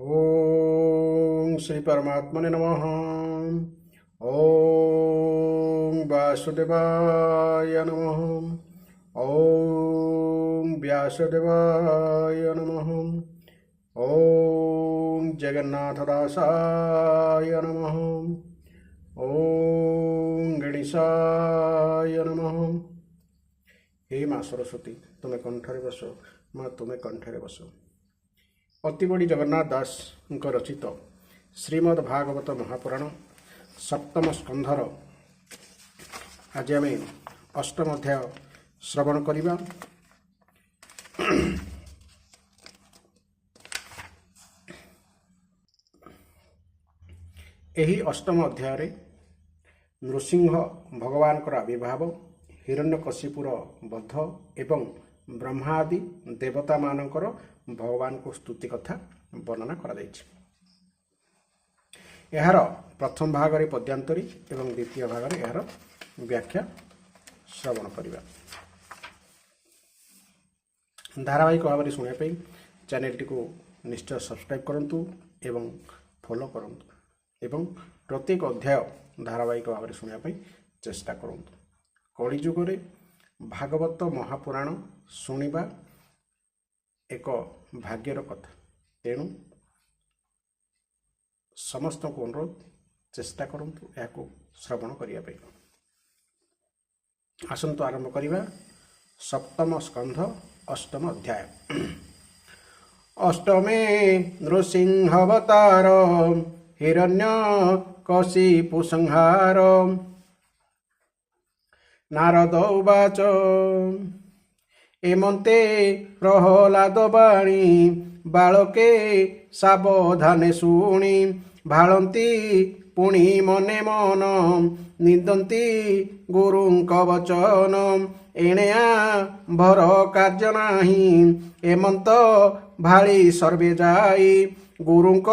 ओम श्री परमात्मने नमः। ओम वासुदेवाय नमः। ओम व्यासदेवाय नमः। ओम जगन्नाथदासाय नमः। ओम गणेशाय नमः। हे माँ सरस्वती तुमे कंठरे बस, माँ तुमे कंठरे बस। अतिबड़ी जगन्नाथ दास रचित श्रीमद् भागवत महापुराण सप्तम स्कंधर आज आम अष्टम अध्याय श्रवण करिबा। एही अष्टम अध्याय नृसिंह भगवान आविर्भाव, हिरण्यकशिपुर बध एवं ब्रह्मा आदि देवता मानकर भगवान को स्तुति कथा वर्णना करा। यार प्रथम भाग पद्यांतरी एवं द्वितीय भाग यार व्याख्या श्रवण करिबा। धारावाहिक भाव में शुणापी चैनल टी को निश्चय सब्सक्राइब करंतु एवं फॉलो करंतु एवं प्रत्येक अध्याय धारावाहिक भाव में शुणापी चेष्टा करंतु। कलिजुगे भागवत महापुराण शुणिबा एक भाग्यर कथा, तेणु समस्त को अनुरोध चेष्टा करंतु या श्रवण करने। आसंतु आरंभ करिबा। सप्तम स्कंध अष्टम अध्याय। अष्टमे नृसिंहावतार हिरण्यकशिपु संहार। नारद उवाच एमंते प्रहलाद बाणी बालके सावधाने शुणी। भालंती पुणी मने मन निंदंती गुरुंक वचन। एणेया भर कार्य नाही एमंत भाली सर्वे जाई। गुरुंक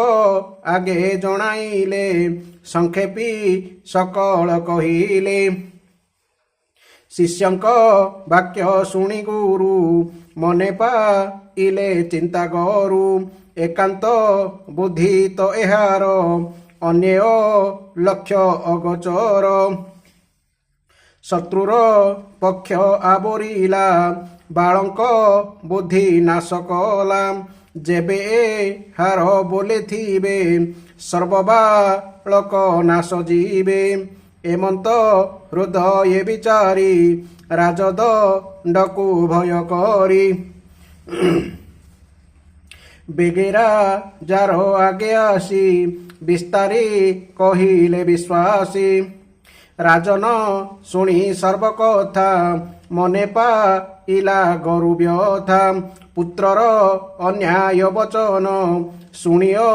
आगे जणाइले संक्षेपी सकल कहिले। शिष्यंक वाक्य शुणी गुरु मने पाइले चिंता गरु। एकांत बुद्धि तो एहार अन्य लक्ष्य अगोचर। शत्रुर पक्ष आवरिला बालंक बुद्धि नाश कला। जेबे हार बोले थिबे सर्वबालक नाश जीवे। एमंत हृदय विचारी राजदंडकु भय करी। बेगेरा जार आगे आसी विस्तारी कहिले विश्वासी। राजन शुणी सर्वकथा मने पाइला गरु व्यथा। पुत्रर अन्याय वचन शुणियो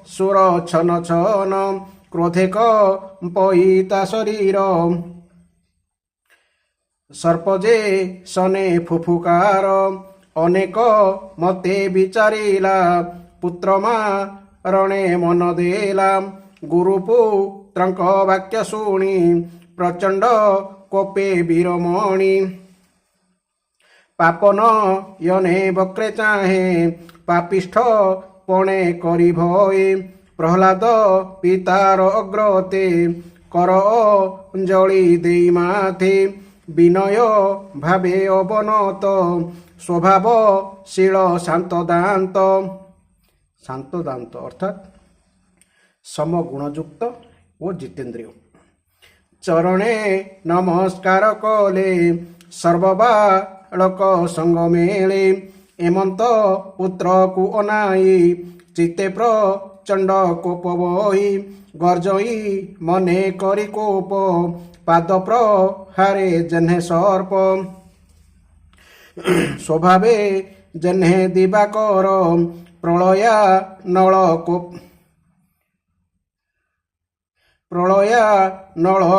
सुर छन छन। क्रोधे कम्पिता शरीर सर्पजे सने फुफुकार। अनेक मते विचारिला पुत्र मारणे मन देला। गुरुपुत्रंक वाक्य शुणी प्रचंड कोपे वीरमणि। पापन यने बक्रे चाहे पापिष्ठ पणे करि भये। प्रहलाद पितार अग्रते कर अंजलि देई माथे। विनय भावे अवनत स्वभावशील शांत दांत। शांत दांत अर्थात समगुणयुक्त और जितेंद्रिय। चरणे नमस्कार कले सर्वबालक संग मेले। एमंत पुत्र को अनाई चित्ते प्रचंड कोप बही। गर्जई मने करी कोप पाद प्रहारे जन्हे सर्प। स्वभावे जन्हे दिवाकर प्रलया नल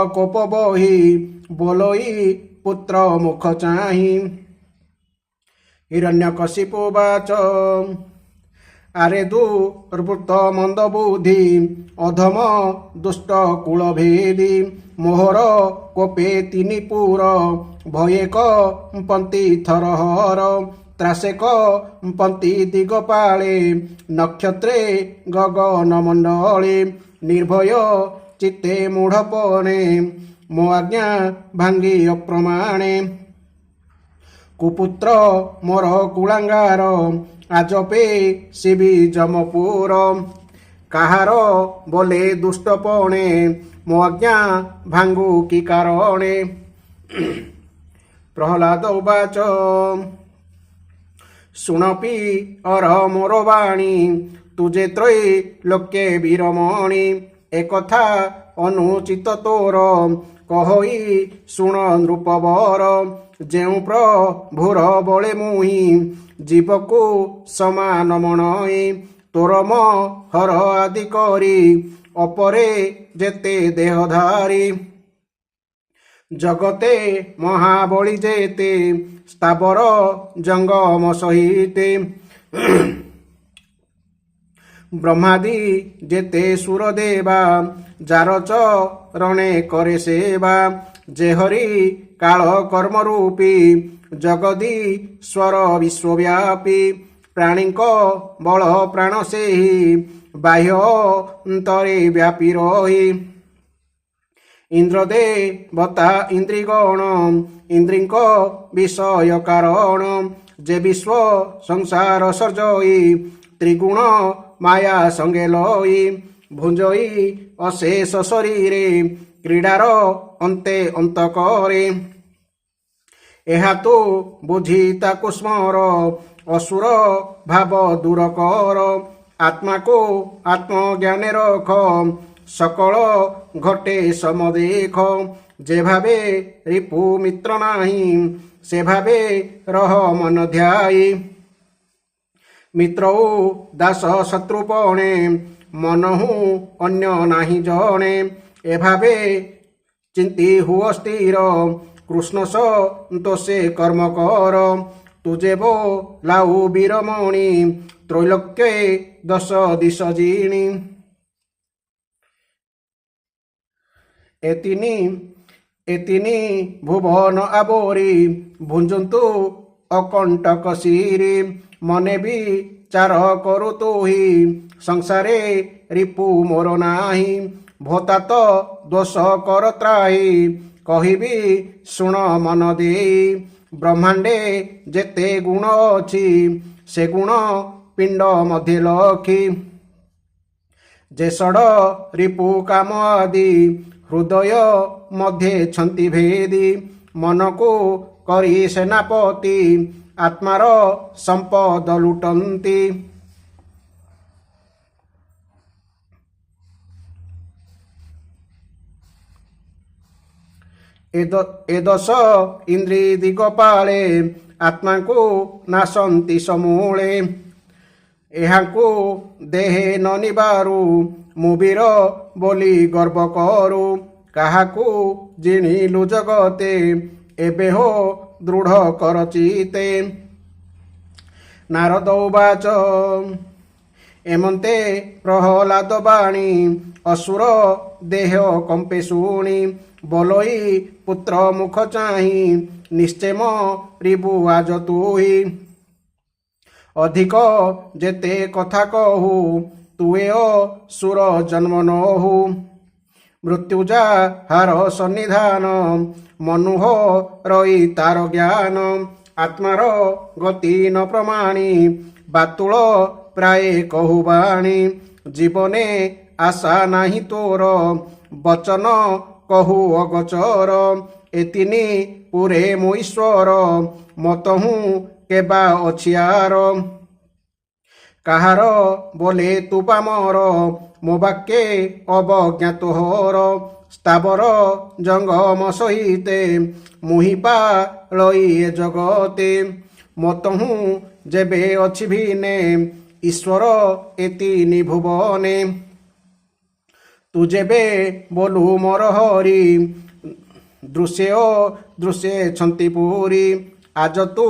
कोप बही। बोलई पुत्र मुख चाही। हिरण्यकशिपु वाच आरे दुर्वृत्त मंद बुद्धि अधम दुष्ट कुल भेदी। मोहर कोपे तिनि पुर भये कंपंती थरहर। ତ୍ରାସେ କମ୍ପନ୍ତି ଦିଗ ପାଳେ ନକ୍ଷତ୍ରେ ଗଗନ ମଣ୍ଡଳେ ନିର୍ଭୟ ଚିତ୍ତେ ମୂଢ଼ପଣେ ମୋ ଆଜ୍ଞା ଭାଙ୍ଗି ଅପ୍ରମାଣେ କୁପୁତ୍ର ମୋର କୁଳାଙ୍ଗାର ଆଜପେ ଶିବି ଯମପୁର କାହାର ବୋଲେ ଦୁଷ୍ଟପଣେ ମୋ ଆଜ୍ଞା ଭାଙ୍ଗୁ କି କାରଣେ। ପ୍ରହ୍ଲାଦ ଉବାଚ ଶୁଣପି ଅର ମୋର ବାଣୀ ତୁଜେ ତ୍ରୟୀ ଲୋକେ ବୀରମଣି ଏକଥା ଅନୁଚିତ ତୋର କହଇ ଶୁଣ ନୃପବର ଯେଉଁ ପ୍ରଭୁର ବଳେ ମୁହିଁ ଜୀବକୁ ସମାନ ମଣଇ ତୋର ହର ଆଦି କରି ଅପରେ ଯେତେ ଦେହଧାରୀ ଜଗତେ ମହାବଳି ଯେତେ ସ୍ଥାବର ଜଙ୍ଗମ ସହିତେ ବ୍ରହ୍ମାଦି ଯେତେ ସୁର ଦେବା ଯାର ଚରଣେ କରେ ସେବା ଯେ ହରି କାଳ କର୍ମ ରୂପୀ ଜଗଦୀଶ୍ୱର ବିଶ୍ୱବ୍ୟାପୀ ପ୍ରାଣୀଙ୍କ ବଳ ପ୍ରାଣ ସେହି ବାହ୍ୟ ଅନ୍ତରେ ବ୍ୟାପୀ ରହି ଇନ୍ଦ୍ରଦେବତା ଇନ୍ଦ୍ରିଗଣ ଇନ୍ଦ୍ରିଙ୍କ ବିଷୟ କାରଣ ଯେ ବିଶ୍ୱ ସଂସାର ସର୍ଜଇ ତ୍ରିଗୁଣ ମାୟା ସଙ୍ଗେ ଲଇ ଭୁଞ୍ଜଇ ଅଶେଷ ଶରୀରେ କ୍ରୀଡ଼ାର ଅନ୍ତେ ଅନ୍ତ କରେ ଏହା ତୁ ବୁଝି ତାକୁ ସ୍ମର ଅସୁର ଭାବ ଦୂର କର ଆତ୍ମାକୁ ଆତ୍ମଜ୍ଞାନେ ରଖ ସକଳ ଘଟେ ସମଦେଖ ଯେ ଭାବେ ରିପୁ ମିତ୍ର ନାହିଁ ସେ ଭାବେ ରହ ମନ ଧ୍ୟାଇ ମିତ୍ରଉ ଦାସ ଶତ୍ରୁପଣେ ମନହୁ ଅନ୍ୟ ନାହିଁ ଜଣେ ଏଭାବେ ଚିନ୍ତି ହୁଅ ସ୍ଥିର କୃଷ୍ଣ ସନ୍ତୋଷେ କର୍ମ କର ତୁଜେ ବୋ ଲାଉ ବୀରମଣି ତ୍ରୈଲୋକ୍ୟ ଦଶ ଦିଶ ଜିଣି ଏତିନି ଭୁବନ ଆବୋରି ଭୁଞ୍ଜନ୍ତୁ ଅକଣ୍ଟକ ଶିରି ମନେ ବିଚାର କରୁ ତୁହି ସଂସାରେ ରିପୁ ମୋର ନାହିଁ ଭୋତାତ ଦୋଷ କର ତ୍ରାହି କହିବି ଶୁଣ ମନ ଦେଇ ବ୍ରହ୍ମାଣ୍ଡେ ଯେତେ ଗୁଣ ଅଛି ସେ ଗୁଣ ପିଣ୍ଡ ମଧ୍ୟ ଲକ୍ଷୀ ଯେ ଷଡ଼ ରିପୁ କାମ ଆଦି ହୃଦୟ ମଧ୍ୟେ ଛନ୍ତି ଭେଦି ମନକୁ କରି ସେନାପତି ଆତ୍ମାର ସମ୍ପଦ ଲୁଟନ୍ତି ଏ ଦଶ ଇନ୍ଦ୍ରି ଦିଗ ପାଳେ ଆତ୍ମାକୁ ନାଶନ୍ତି ସମୂଳେ ଏହାକୁ ଦେହେ ନ ନିବାରୁ ମୁଁ ବୀର ବୋଲି ଗର୍ବ କରୁ କାହାକୁ ଜିଣିଲୁ ଜଗତେ ଏବେ ହୋ ଦୃଢ଼ କର ଚିତେ ନାରଦ ଉବାଚ ଏମନ୍ତେ ପ୍ରହ୍ଲାଦ ବାଣୀ ଅସୁର ଦେହ କମ୍ପେ ଶୁଣି ବୋଲଇ ପୁତ୍ର ମୁଖ ଚାହିଁ ନିଶ୍ଚେମ ରିବୁ ଆଜ ତୁହି ଅଧିକ ଯେତେ କଥା କହୁ ତୁଏ ସୁର ଜନ୍ମ ନହୁ ମୃତ୍ୟୁଜା ହାର ସନ୍ନିଧାନ ମନୁହ ରହି ତାର ଜ୍ଞାନ ଆତ୍ମାର ଗତି ନ ପ୍ରମାଣୀ ବାତୁଳ ପ୍ରାୟ କହୁବାଣୀ ଜୀବନେ ଆଶା ନାହିଁ ତୋର ବଚନ କହୁ ଅଗୋଚର ଏତିନି ପୁରେ ମୁଁ ଈଶ୍ୱର ମତହୁଁ କେବା ଅଛିଆର କାହାର ବୋଲେ ତୁ ପାମର ମୋ ବାକ୍যେ ଅବଜ୍ଞା ତୋହର ସ୍ଥାବର ଜଙ୍ଗମ ସହିତେ ମୁହିଁ ପାଳଇ ଏ ଜଗତେ ମତହୁଁ ଯେବେ ଅଛି ଭିନେ ଈଶ୍ୱର ଏତିନି ଭୁବନେ ତୁ ଯେବେ ବୋଲୁ ମୋର ହରି ଦୃଶ୍ୟେ ଛନ୍ତି ପୁରୀ ଆଜ ତୁ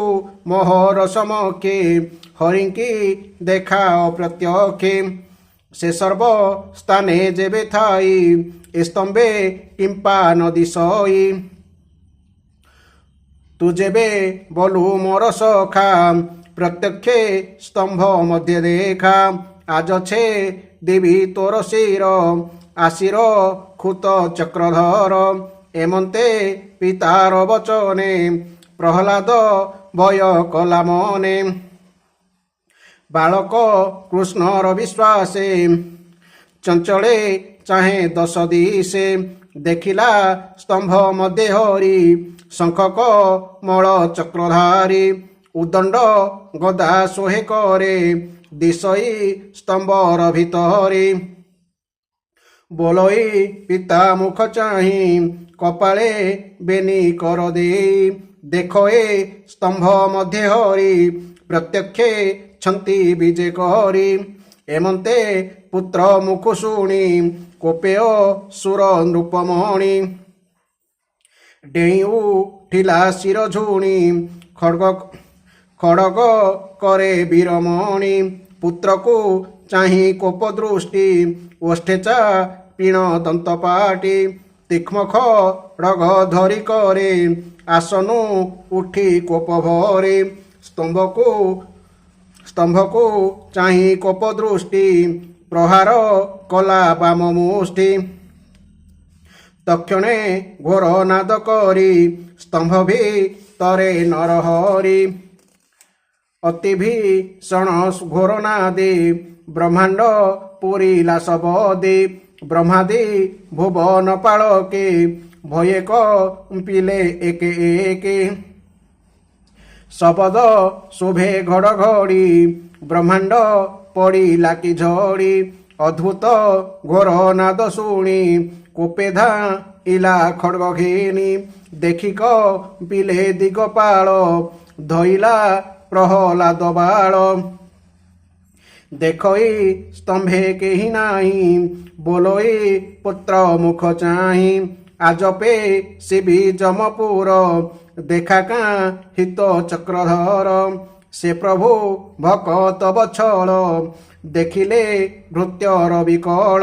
ମୋହର ସମକ୍ଷେ ହରିଙ୍କି ଦେଖାଅ ପ୍ରତ୍ୟକ୍ଷେ ସେ ସର୍ବ ସ୍ଥାନେ ଯେବେ ଥାଇ ଏ ସ୍ତମ୍ଭେ କିମ୍ପା ନଦୀ ସଇ तू जेबे बोलू मोर सखा प्रत्यक्षे स्तंभ मध्य देखा आज छे देवी तोर शिर आशिर खुत चक्रधर एमंते पितार बचने प्रहलाद भय कला मने बालक कृष्णर विश्वासे चंचले चाहे दश दिशे देखिला स्तंभ मध्य हरि शंखक मल चक्रधारी उदंड गदा सोहे करे दिशई स्तंभर भितरी बोलई पिता मुख चाही कपाळे बेनी कर दे देखो ए स्तंभ मध्य हरि प्रत्यक्षे छंती विजे करी एमंते पुत्र मुख शुणी कोपेय सुर नृपमणि डेऊ ठिला शिर झुणी खड़ग करे वीरमणि पुत्र को चाही कोप दृष्टि ओष्ठेचा पीण दंतपाटी तीक्ष्म खड़ग धरी करे आसनु उठी कोप भरे स्तंभ को चाही कोप दृष्टि प्रहार कला बाम मुष्टि तक्षणे घोर नाद करी स्तंभ भितरे नरहरि अति भीषण घोर नादे ब्रह्मांड पुरीला सबदे ब्रह्मादि भुवन पालके भये कंपिले एके एके शपद शोभे घड़घड़ी ब्रह्मांड पड़िला कि झड़ी अद्भुत घोर नाद शुणी कोपे धाइला खड्ग घेनी देखिक पिले दिगपाल धइला प्रहलाद बाल देखई स्तंभे केही नाही बोलई पुत्र मुख चाही आजपे शिवी जमपुर देखा का हित चक्रधर से प्रभु भकत बछल देखिले भृत्यर विकल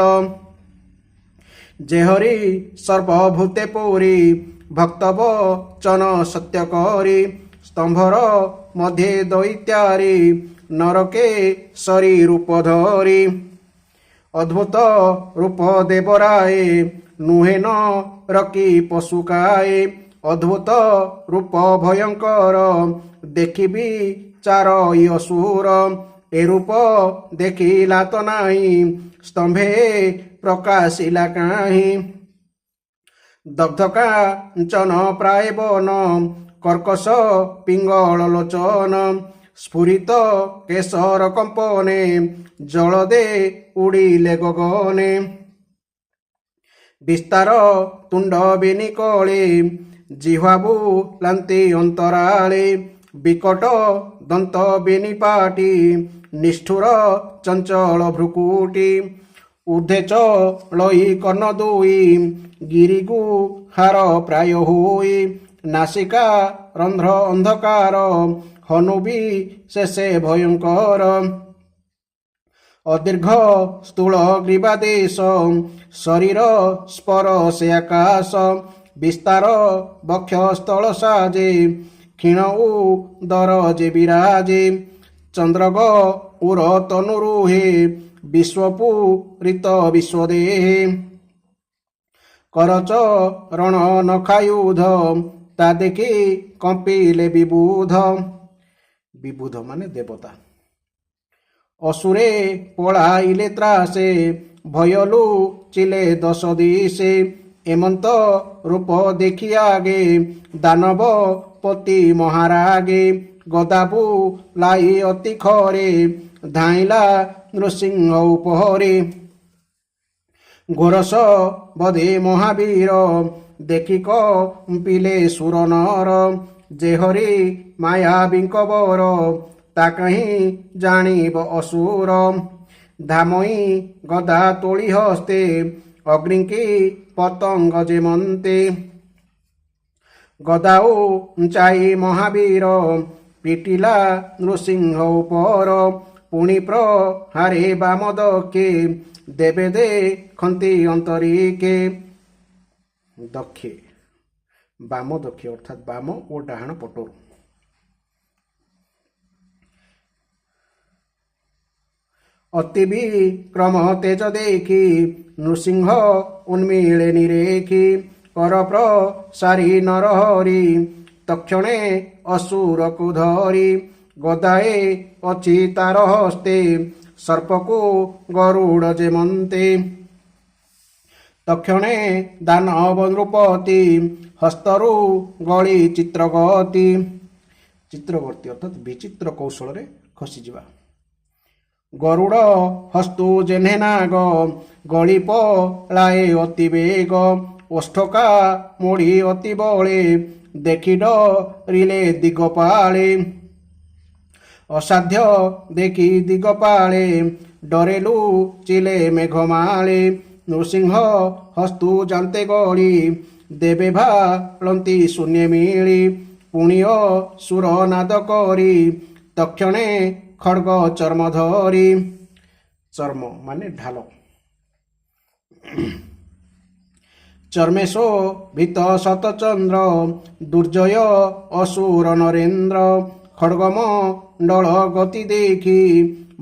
जेहरि सर्वभूते पुरी भक्तवचन सत्य करी स्तंभर मध्य दैत्यारी नरके सरी रूप धरी अद्भुत रूप देवराय नुहे न रकी पशुकाय अद्भुत रूप भयंकर देखिबी चार असुर ए रूप देखिला तो नाही स्तंभे प्रकाशिला काहि दग्धकांचन प्राय बन कर्कश पिंगल लोचन स्फुरित केशर कंपने जल दे उड़िले गगने विस्तार तुंड बेनिकले जिह्वाबु लांति अंतराले विकट दंत बेनिपाटी निष्ठुर चंचल भ्रुकुटी ऊर्ध्वे चलई कर्ण दुई गिरिगु हार प्राय हुई नासिका रंध्र अंधकार हनुबी शेषे भयंकर अदीर्घ स्थूल ग्रीवादेश शरीर स्पर से आकाश विस्तार बक्ष स्थल साजे क्षीण उदर जे विराजे चंद्रग उर तनुरुहे विश्वपुरित विश्वदेहे करच रण नखायुध ता देखि कंपिले विबुध विबुध माने देवता असुरे पळाइले त्रासे भयलु चिले दश दिशे एमंत रूप देखि आगे दानव पति महारागे गदाबु लाई अति खरे धाइला नृसिंह उपहरे घोरस बधे महावीर देखि कंपिले सुर नर जेहरि मायावींक बर ता कहीं जानिब असुर धामई गदा तोली हस्ते अग्निकी पतंग जेमंते गदाऊ चाई महावीर पिटिला नृसिंह उपर पुणी प्रहारे बामदके देवे दे खंती अंतरिके दक्षे बाम दक्षी अर्थात बाम और डाहाण पटोर। अति विक्रम तेज देखी नृसिंह उन्मीले निरेखी कर प्रसारी नरहरि तक्षणे असुर को धरी गदाए अछि तार हस्ते सर्पको गरुड़ जेमन्ते तक्षणे दानव नृपति हस्तरु गली चित्रगति चित्रवर्ती अर्थात विचित्र कौशल खसीजा गरुड़ हस्तु जेन्हे नाग गली पलाए अति बेग ओष्ठका मोड़ी अति बले देखि डरिले दिगपाले असाध्य देखि दिगपाले डरेलु चिले मेघमाले नृसिंह हस्तु जान्ते गली देवे भालन्ती शून्य मिली पुण्य सुर नाद करी तक्षणे खड्ग चर्म धरी चर्म माने ढाल चर्मेशो भीत शतचंद्र दुर्जय असुर नरेन्द्र खड्गम मंडल गति देखी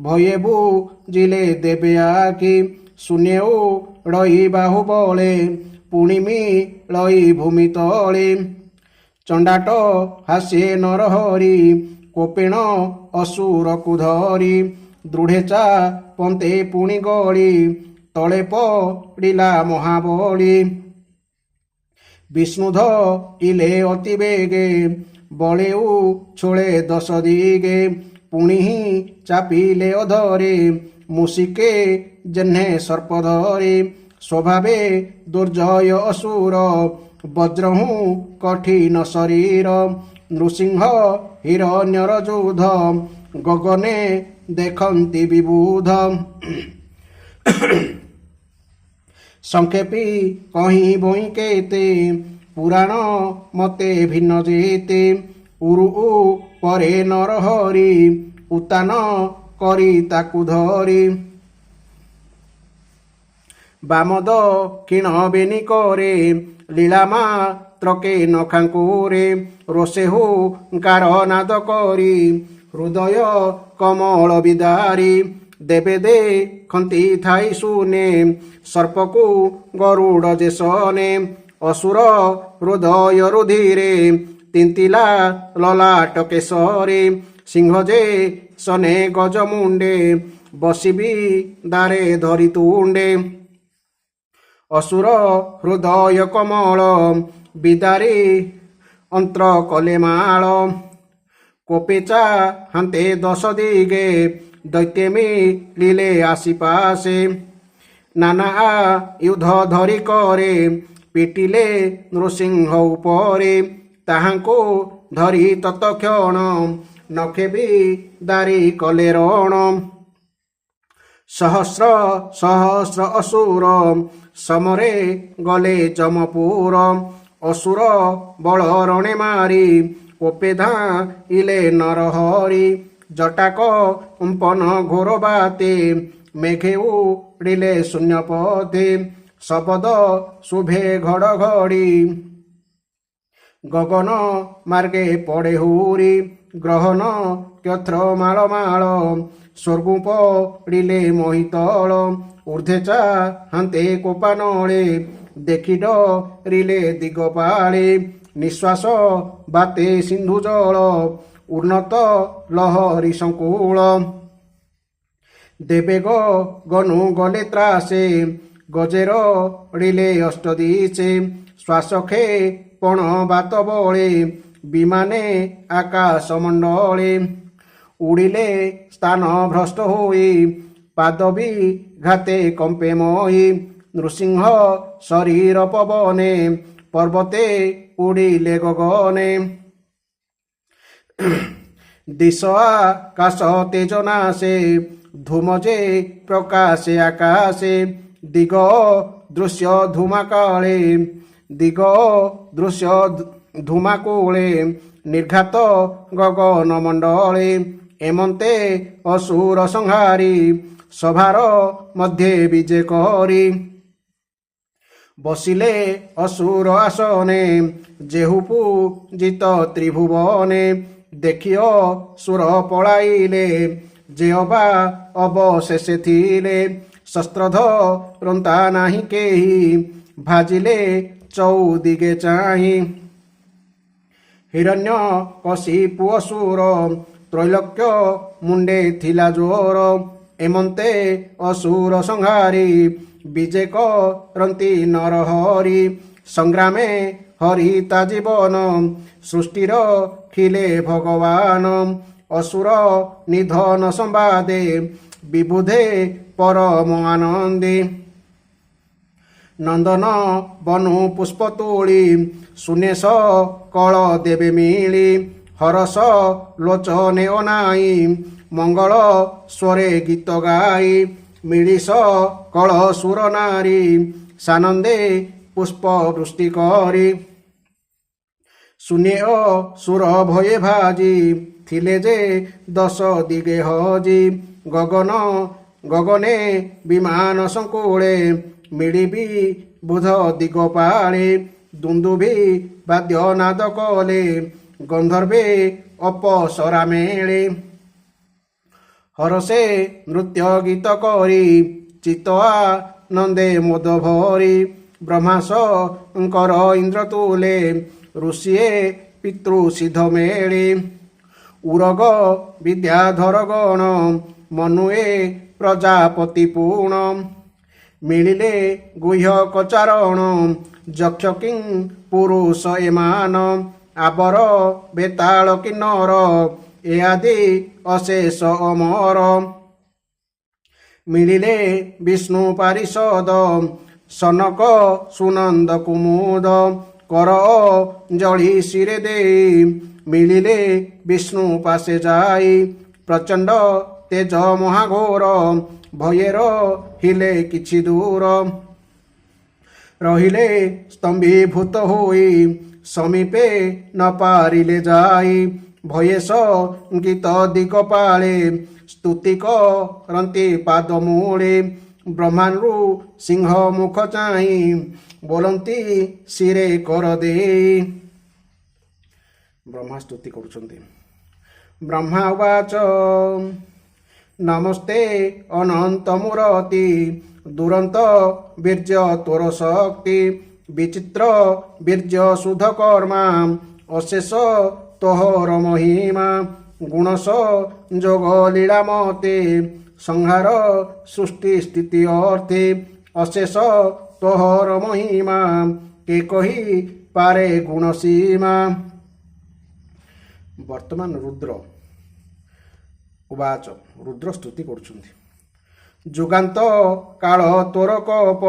भयेबु जिले देवे आखि शून्य रही बाहुबले पुणिमी लई भूमि तले चंडाट हास्ये नरहरि कोपेण असुर को धरी दृढ़ेचा पंते पुणी गली तले पड़िला महाबली विष्णुध इले अति बेगे बलेउ छोड़े दश दिगे पुणी चापिले अधरे मुसिके जन्हे सर्प धरे स्वभावे दुर्जय असुर वज्रहु कठिन शरीर नृसिंह हिरण्यर युध गगने देखन्ति विबुध संक्षेपी कहीं बोई केते पुराण मते भिन्न जेते उरु परे नरहरि उतान करी ताकु धरी बामद क्षीण बेनी करे लीला मात्रके नखांकुरे रोषेहु कार नाद करी हृदय कमल विदारी देवे देखन्ति थाई सुने सर्पकु गरुड़ जेसने असुर हृदय रुधिरे तिंतिला ललाट केशरे सिंह जे सने गजमुंडे बसिबी दारे धरी तुंडे असुर हृदय कमल विदारी अंतर कले माल कोपेचा हांते दश दिगे दैत्य मिलिले आसिपासे नाना युद्ध धरी करे पिटिले नृसिंह उपरे ताहांको धरी तत्क्षण नखेबी दारी कले रण सहस्र सहस्र असुर समरे गले जमपुर असुर बल रणे मारी कोपे धाइले नरहरि जटाक कुंपन घोर बाते मेघे उड़िले शून्य पथे शबद शुभे घड़घड़ी गगन मार्गे पड़े हुरी ग्रहण क्यत्र माल माल स्वर्गु पड़िले मोहितल ऊर्ध्वेचा हांते कोपानले देखि डरिले दिगपाले निश्वास बाते सिंधु जल उन्नत लहरी संकुल देवे गनु गले त्रासे गजेर ड़िले अष्टदिशे श्वासखे पण बात बले विमाने आकाश मंडले उड़िले स्थान भ्रष्ट होई पादवी घाते कंपे मोही नृसिंह शरीर पवने पर्वते उड़िले गगने दिश आकाश तेज नाशे धूमजे प्रकाशे आकाशे दिग दृश्य धूमाकाले दिग दृश्य धूमाकूले निर्घात गगन मंडले एमंते असुर संहारी सभार मध्ये विजे करी বসিলে অসুর আসনে যেহু পূজিত ত্রিভুবনে দেখিও সুর পলাইলে যে অবা অবশেষে থিলে শস্ত্রধরন্তা নাহি কেহি ভাজিলে চৌদিগে চাহি হিরণ্য কশিপু অসুর ত্রৈলোক্য মুন্ডে থিলা জোর এমন্তে অসুর সংহারি বিজে করন্তি নরহরি সংগ্রামে হরিতা জীবন সৃষ্টির খিলে ভগবান অসুর নিধন সম্বাদে বিবুধে পরম আনন্দে নন্দন বনু পুষ্প তুলি সুনেশ কଳ দেবে মিলি হরস লোচনে অনাই মঙ্গল স্বরে গীত গাই মিଳିସ কଳ সুর নারী সানন্দে পুষ্প বৃষ্টি করি শুনে ও সুর ভয়ে ভাজি থিলে যে দশ দিগে হজি গগনে বিমান সংকুলে মিଳିবি বুধ দিগ পাଳେ দুন্দুভি বাদ্য নাদ কলে গন্ধর্বে অপসরা মেଳେ হরসে নৃত্য গীত করি চিত্ত আনন্দে মোদ ভরি ব্রহ্মাশঙ্কর ইন্দ্র তুলে ঋষিয়ে পিতৃ সিদ্ধ মেଳେ উরগ বিদ্যাধর গণ মনুয়ে প্রজাপতি পুণ মিଳିଲେ ଗୁହ୍ୟ କଚାରଣ ଯକ୍ଷ କିଂ ପୁରୁଷ ଏମାନ ଆବର ବେତାଳ କିନ୍ନର ଏ ଆଦି ଅଶେଷ ଅମର ମିଳିଲେ ବିଷ୍ଣୁ ପାରିଷଦ ସନକ ସୁନନ୍ଦ କୁମୁଦ କର ଜଳି ଶିରେ ଦେଇ ମିଳିଲେ ବିଷ୍ଣୁ ପାଶେ ଯାଇ ପ୍ରଚଣ୍ଡ ତେଜ ମହାଘୋର ଭୟେର ହିଲେ କିଛି ଦୂର ରହିଲେ ସ୍ତମ୍ଭୀଭୂତ ହୋଇ ସମୀପେ ନ ପାରିଲେ ଯାଇ ଭୟେଶ ଗୀତ ଦିଗ ପାଳେ ସ୍ତୁତି କରନ୍ତି ପାଦ ମୂଳେ ବ୍ରହ୍ମାଣ୍ଡରୁ ସିଂହ ମୁଖ ଚାହିଁ ବୋଲନ୍ତି ଶିରେ କର ଦେଇ ବ୍ରହ୍ମା ସ୍ତୁତି କରୁଛନ୍ତି ବ୍ରହ୍ମା ଉବାଚ ନମସ୍ତେ ଅନନ୍ତ ମୂରତି ଦୁରନ୍ତ ବୀର୍ଯ୍ୟ ତୋର ଶକ୍ତି ବିଚିତ୍ର ବୀର୍ଯ୍ୟ ଶୁଦ୍ଧ କର୍ମା ଅଶେଷ ତୋହର ମହିମା ଗୁଣସ ଯୋଗ ଲୀଳା ମତେ ସଂହାର ସୃଷ୍ଟି ସ୍ଥିତି ଅର୍ଥେ ଅଶେଷ ତୋହର ମହିମା କେ କହି ପାରେ ଗୁଣ ସୀମା ବର୍ତ୍ତମାନ ରୁଦ୍ର ଉବାଚ ରୁଦ୍ର ସ୍ତୁତି କରୁଛନ୍ତି ଯୁଗାନ୍ତ କାଳ ତୋର କପ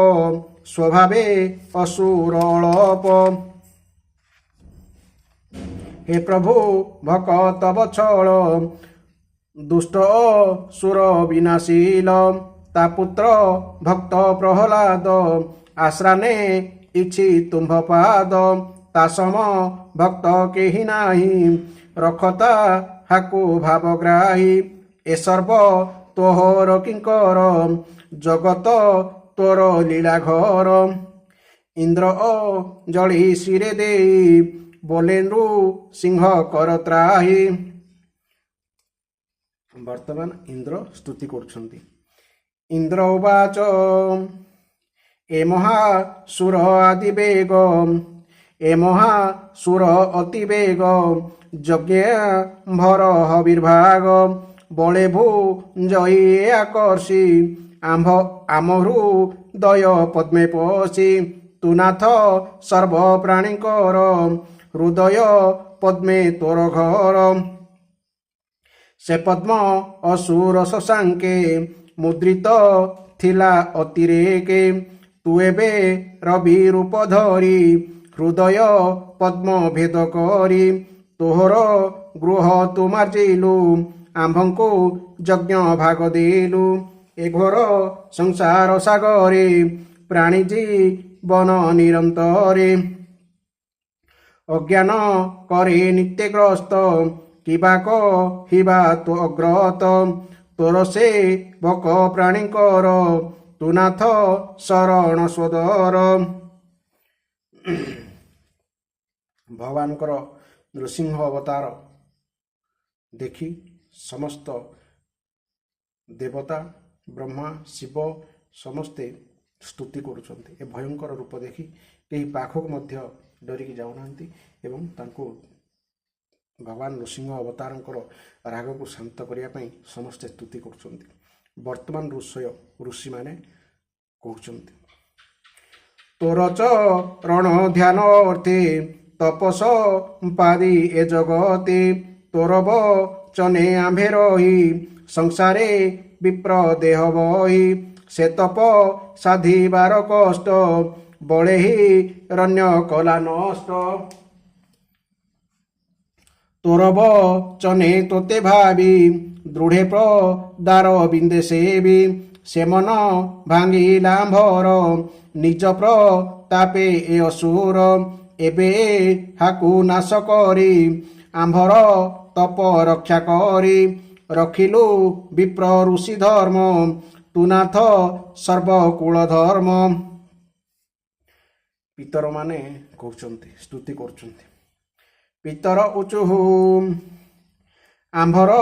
ସ୍ୱଭାବେ ଅସୁର ଅଳପ ହେ ପ୍ରଭୁ ଭକତ ବଛଳ ଦୁଷ୍ଟ ସୁର ବିନାଶୀଲ ତା ପୁତ୍ର ଭକ୍ତ ପ୍ରହ୍ଲାଦ ଆଶ୍ରାନେ ଇଛି ତୁମ୍ଭ ପାଦ ତା ସମ ଭକ୍ତ କେହି ନାହିଁ ରଖତା ହାକୁ ଭାବଗ୍ରାହୀ ଏ ସର୍ବ ତୋହର କିଙ୍କର ଜଗତ ତୋର ଲୀଳା ଘର ଇନ୍ଦ୍ର ଜଳି ଶିରେ ଦେଇ ବୋଲେନୁ ସିଂହ କର ତ୍ରାହି ବର୍ତ୍ତମାନ ଇନ୍ଦ୍ର ସ୍ତୁତି କରୁଛନ୍ତି ଇନ୍ଦ୍ର ଉବାଚ ଏ ମହାସୁର ଆଦି ବେଗ ଏ ମହାସୁର ଅତି ବେଗ ଯଜ୍ଞ ହବିର୍ଭାଗ ବଳେ ଭୂ ଜୟୀ ଆକର୍ଷି ଆମ ହୃଦୟ ପଦ୍ମେ ପଶି ତୁନାଥ ସର୍ବପ୍ରାଣୀଙ୍କର ହୃଦୟ ପଦ୍ମେ ତୋର ଘର ସେ ପଦ୍ମ ଅସୁର ଶଶାଙ୍କେ ମୁଦ୍ରିତ ଥିଲା ଅତିରେକେ ତୁ ଏବେ ରବି ରୂପ ଧରି ହୃଦୟ ପଦ୍ମ ଭେଦ କରି ତୋହର ଗୃହ ତୁ ମାର୍ଜିଲୁ ଆମ୍ଭଙ୍କୁ ଯଜ୍ଞ ଭାଗ ଦେଲୁ ଏ ଘୋର ସଂସାର ସାଗରେ ପ୍ରାଣୀ ଜୀବନ ନିରନ୍ତରେ ଅଜ୍ଞାନ କରେ ନିତ୍ୟଗ୍ରସ୍ତ କିବା କହିବା ତୋ ଅଗ୍ରତ ତୋର ସେ ବକ ପ୍ରାଣୀଙ୍କର ତୁନାଥ ଶରଣ ସୋଦର ଭଗବାନଙ୍କର ନୃସିଂହ ଅବତାର ଦେଖି ସମସ୍ତ ଦେବତା ବ୍ରହ୍ମା ଶିବ ସମସ୍ତେ ସ୍ତୁତି କରୁଛନ୍ତି। ଏ ଭୟଙ୍କର ରୂପ ଦେଖି କେହି ପାଖକୁ ମଧ୍ୟ ଡରିକି ଯାଉନାହାନ୍ତି ଏବଂ ତାଙ୍କୁ ଭଗବାନ ନୃସିଂହ ଅବତାରଙ୍କର ରାଗକୁ ଶାନ୍ତ କରିବା ପାଇଁ ସମସ୍ତେ ସ୍ତୁତି କରୁଛନ୍ତି। ବର୍ତ୍ତମାନ ଋଷିମାନେ କହୁଛନ୍ତି, ତୋର ଚରଣ ଧ୍ୟାନ ଅର୍ଥେ ତପସ ପାଦି ଏ ଜଗତେ, ତୋର ବଚନେ ଆମ୍ଭେ ରହି ସଂସାରେ ବିପ୍ର ଦେହ ବହି, ସେ ତପ ସାଧିବାର କଷ୍ଟ ବଳେ ହି ରଣ୍ୟ କଲା ନଷ୍ଟ। ତୋର ବଚନେ ତୋତେ ଭାବି ଦୃଢ଼େ ପ୍ରଦାର ବିନ୍ଦେ ସେବି, ସେ ମନ ଭାଙ୍ଗିଲା ଆମ୍ଭର ନିଜ ପ୍ରତାପେ ଏ ଅସୁର, ଏବେ ହାକୁ ନାଶ କରି ଆମ୍ଭର ତପ ରକ୍ଷା କରି, ରଖିଲୁ ବିପ୍ର ଋଷି ଧର୍ମ ତୁ ନାଥ ସର୍ବକୁଳ ଧର୍ମ। ପିତରମାନେ କହୁଛନ୍ତି, ସ୍ତୁତି କରୁଛନ୍ତି, ପିତର ଉଚୁହୁ ଆମ୍ଭର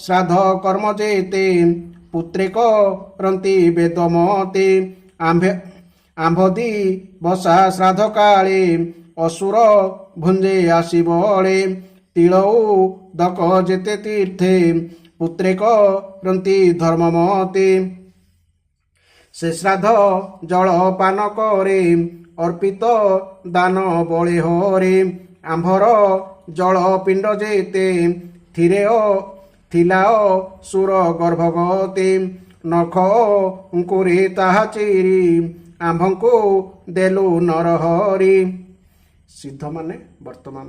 ଶ୍ରାଦ୍ଧ କର୍ମ ଯେତେ, ପୁତ୍ରେ କରନ୍ତି ବେଦମତେ, ଆମ୍ଭଦି ବସା ଶ୍ରାଦ୍ଧ କାଳେ ଅସୁର ଭୁଞ୍ଜେ ଆସିବଳେ, ତିଳଉ ଦକ ଯେତେ ତୀର୍ଥେ ପୁତ୍ରେ କରନ୍ତି ଧର୍ମମତେ, ସେ ଶ୍ରାଦ୍ଧ ଜଳ ପାନ କରେ ଅର୍ପିତ ଦାନ ବଳେ ହରେ, ଆମ୍ଭର ଜଳ ପିଣ୍ଡ ଯେତେ ଥିଲା ସୁର ଗର୍ଭଗତେ, ନଖ ଅଙ୍କୁରେ ତାହା ଚିରି ଆମ୍ଭଙ୍କୁ ଦେଲୁ ନରହରି। ସିଦ୍ଧମାନେ ବର୍ତ୍ତମାନ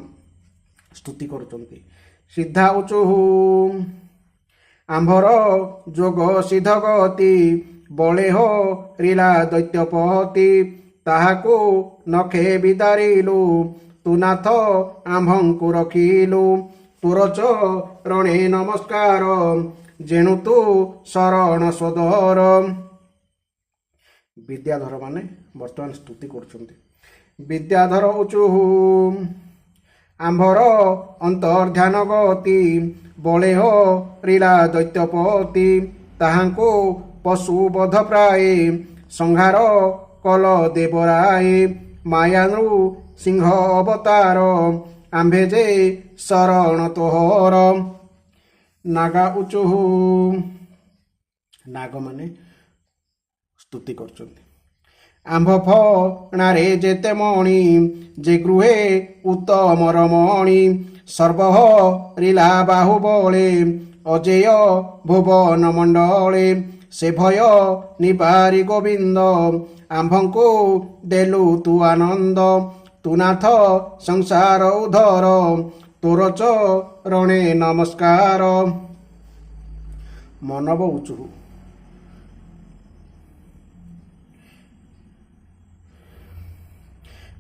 ସ୍ତୁତି କରୁଛନ୍ତି, ସିଦ୍ଧା ଉଚୁହୁ ଆମ୍ଭର ଯୋଗ ସିଦ୍ଧ ଗତି, ବଳେ ହରିଲା ଦୈତ୍ୟପତି, ତାହାକୁ ନଖେ ବିଦାରିଲୁ ତୁ ନାଥ ଆମ୍ଭଙ୍କୁ ରଖିଲୁ, ତୋର ଚରଣେ ନମସ୍କାର ଯେଣୁ ତୁ ଶରଣ ସୋଦର। ବିଦ୍ୟାଧର ମାନେ ବର୍ତ୍ତମାନ ସ୍ତୁତି କରୁଛନ୍ତି, ବିଦ୍ୟାଧର ଉଚୁହୁ ଆମ୍ଭର ଅନ୍ତର୍ଧ୍ୟାନ ଗତି, ବଳେ ହରିଲା ଦୈତ୍ୟପତି, ତାହାଙ୍କୁ ପଶୁ ବଧ ପ୍ରାୟ ସଂହାର କଲ ଦେବରାଏ, ମାୟାନୃ ସିଂହ ଅବତାର ଆମ୍ଭେ ଯେ ଶରଣ ତୋହର। ନାଗା ଉଚୁହୁ ନାଗମାନେ ସ୍ତୁତି କରୁଛନ୍ତି, ଆମ୍ଭ ଫଣାରେ ଯେତେ ମଣି ଯେ ଗୃହେ ଉତ୍ତମର ମଣି, ସର୍ବହରିଲା ବାହୁବଳେ ଅଜେୟ ଭୁବନ ମଣ୍ଡଳେ, ସେ ଭୟ ନିବାରି ଗୋବିନ୍ଦ ଆମ୍ଭଙ୍କୁ ଦେଲୁ ତୁ ଆନନ୍ଦ, ତୁ ନାଥ ସଂସାର ଉଦ୍ଧର ତୋର ଚରଣେ ନମସ୍କାର। ମନବ ଉଚୁହୁ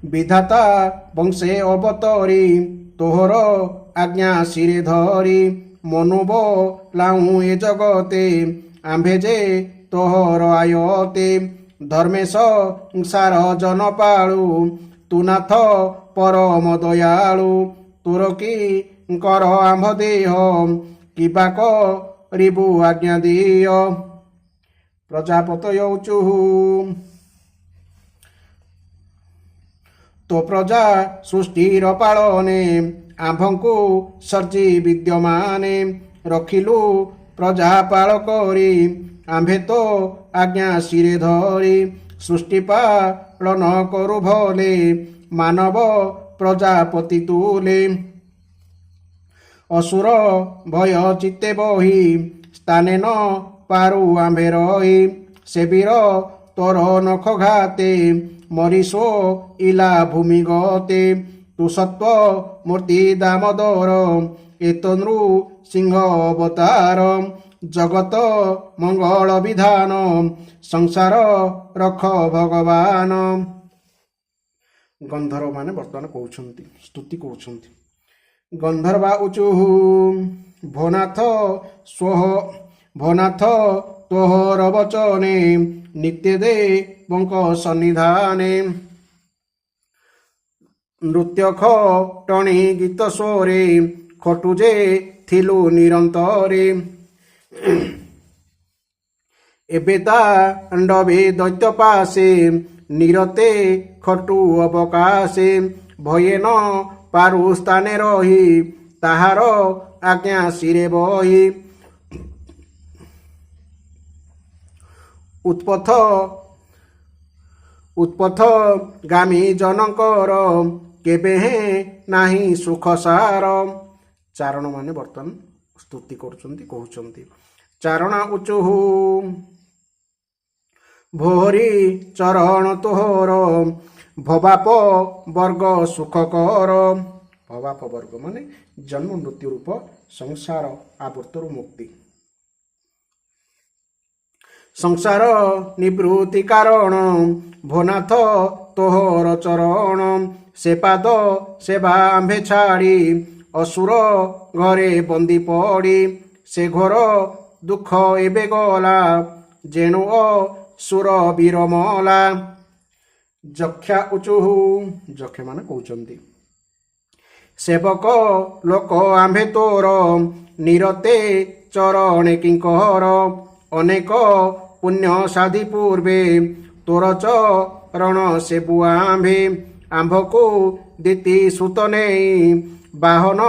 ବିଧାତା ବଂଶେ ଅବତରି ତୋହର ଆଜ୍ଞା ଶିରେ ଧରି, ମନୁବ ଲାଉଁ ଏ ଜଗତେ ଆମ୍ଭେ ଯେ ତୋହର ଆୟତେ, ଧର୍ମେଶ ସଂସାର ଜନ ପାଳୁ ତୁ ନାଥ ପରମ ଦୟାଳୁ, ତୋର କି କର ଆମ୍ଭ ଦେହ କିବା କରିବୁ ଆଜ୍ଞା ଦିଅ। ପ୍ରଜାପତୟ ଉଚୁହୁ ତୋ ପ୍ରଜା ସୃଷ୍ଟିର ପାଳନେ ଆମ୍ଭଙ୍କୁ ସର୍ଜି ବିଦ୍ୟମାନେ, ରଖିଲୁ ପ୍ରଜା ପାଳ କରି ଆମ୍ଭେ ତୋ ଆଜ୍ଞା ଶିରେ ଧରି, ସୃଷ୍ଟି ପାଳନ କରୁ ଭଲେ ମାନବ ପ୍ରଜାପତି ତୁଲେ, ଅସୁର ଭୟ ଚିତ୍ତେ ବହି ସ୍ଥାନେ ନ ପାରୁ ଆମ୍ଭେ ରହି, ସେ ବୀର ତୋର ନଖ ଘାତେ ମରିଷୋ ଇଲା ଭୂମି ଗତେ, ତୁ ସତ୍ୱ ମୂର୍ତ୍ତି ଦାମୋଦର ଏତ ନୃ ସିଂହ ଅବତାର, ଜଗତ ମଙ୍ଗଳ ବିଧାନ ସଂସାର ରଖ ଭଗବାନ। ଗନ୍ଧର୍ବ ମାନେ ବର୍ତ୍ତମାନ କହୁଛନ୍ତି, ସ୍ତୁତି କରୁଛନ୍ତି, ଗନ୍ଧର୍ବା ଉଚୁହୁ ଭୋନାଥ ତୋହର ବଚନେ ନିତ୍ୟ ଦେବଙ୍କ ସନ୍ନିଧାନେ, ନୃତ୍ୟ ଖଟଣି ଗୀତ ସ୍ୱରେ ଖଟୁ ଯେ ଥିଲୁ ନିରନ୍ତରେ। ଏବେ ତାଣ୍ଡବେ ଦୈତ୍ୟ ପାଶେ ନିରତେ ଖଟୁ ଅବକାଶେ। ଭୟେ ନ ପାରୁ ସ୍ଥାନେ ରହି ତାହାର ଆଜ୍ଞା ଶିରେ ବହି। ଉତ୍ପଥ ଗାମୀ ଜନଙ୍କର କେବେ ହେଁ ନାହିଁ ସୁଖ ସାର। ଚାରଣ ମାନେ ବର୍ତ୍ତମାନ ସ୍ତୁତି କରୁଛନ୍ତି, କହୁଛନ୍ତି। ଚାରଣା ଉଚୁହୁ ଭୋରି ଚରଣ ତୋହର ଭବାପ ବର୍ଗ ସୁଖ କର। ଭବାପ ବର୍ଗ ମାନେ ଜନ୍ମ ମୃତ୍ୟୁ ରୂପ ସଂସାର ଆବୃତ୍ତରୁ ମୁକ୍ତି। ସଂସାର ନିବୃତ୍ତି କାରଣ ଭୋନାଥ ତୋହର ଚରଣ। ସେ ପାଦ ସେବା ଆମ୍ଭେ ଛାଡ଼ି ଅସୁର ଘରେ ବନ୍ଦି ପଡ଼ି। ସେ ଘୋର ଦୁଃଖ ଏବେ ଗଲା ଯେଣୁ ଅସୁର ବିରମଲା। ଯକ୍ଷା ଉଚୁହୁ ଯକ୍ଷ ମାନେ କହୁଛନ୍ତି। ସେବକ ଲୋକ ଆମ୍ଭେ ତୋର ନିରତେ ଚରଣେ କିଙ୍କର। ଅନେକ ପୁଣ୍ୟ ସାଧି ପୂର୍ବେ ତୋର ଚରଣ ସେବୁ ଆମ୍ଭେ। ଆମ୍ଭକୁ ଦିତି ସୁତ ନେଇ ବାହନ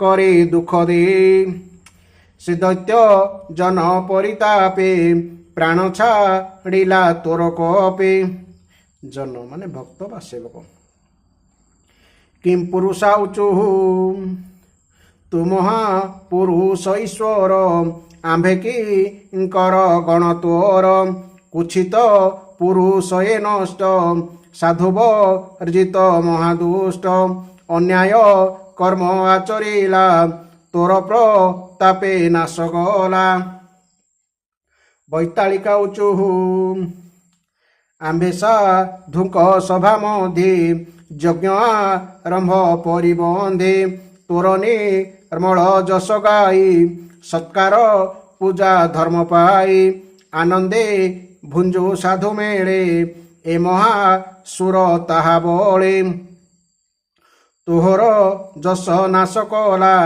କରି ଦୁଃଖ ଦେଇ। ସେ ଦୈତ୍ୟ ଜନ ପରିତାପେ ପ୍ରାଣ ଛାଡ଼ିଲା ତୋର କପେ। ଜନ ମାନେ ଭକ୍ତ ବା ସେବକ। କିଂ ପୁରୁଷା ଉଚୁହୁ ତୁ ମହାପୁରୁଷ ଈଶ୍ୱର। ଆମ୍ଭେ କିଙ୍କର ଗଣ ତୋର କୁଚିତ ପୁରୁଷ ଏ ନଷ୍ଟ। ସାଧୁ ବର୍ଜିତ ମହାଦୁଷ୍ଟ। ଅନ୍ୟାୟ କର୍ମ ଆଚରିଲା ତୋର ପ୍ରତାପେ ନାଶ ଗଲା। ବୈତାଳିକା ଉଚୁହୁ ଆମ୍ଭେ ସାଧୁଙ୍କ ସଭା ମଧ୍ୟେ ଯଜ୍ଞ ଆରମ୍ଭ ପରିବନ୍ଧେ। ତୋର ନିର୍ମଳ ଯଶ ଗାଇ ସତ୍କାର ପୂଜା ଧର୍ମ ପାଇ। ଆନନ୍ଦେ ଭୁଞ୍ଜୁ ସାଧୁ ମେଳେ ଏ ମହାସୁର ତାହା ବଳେ। ତୋହର ଯଶ ନାଶ କଲା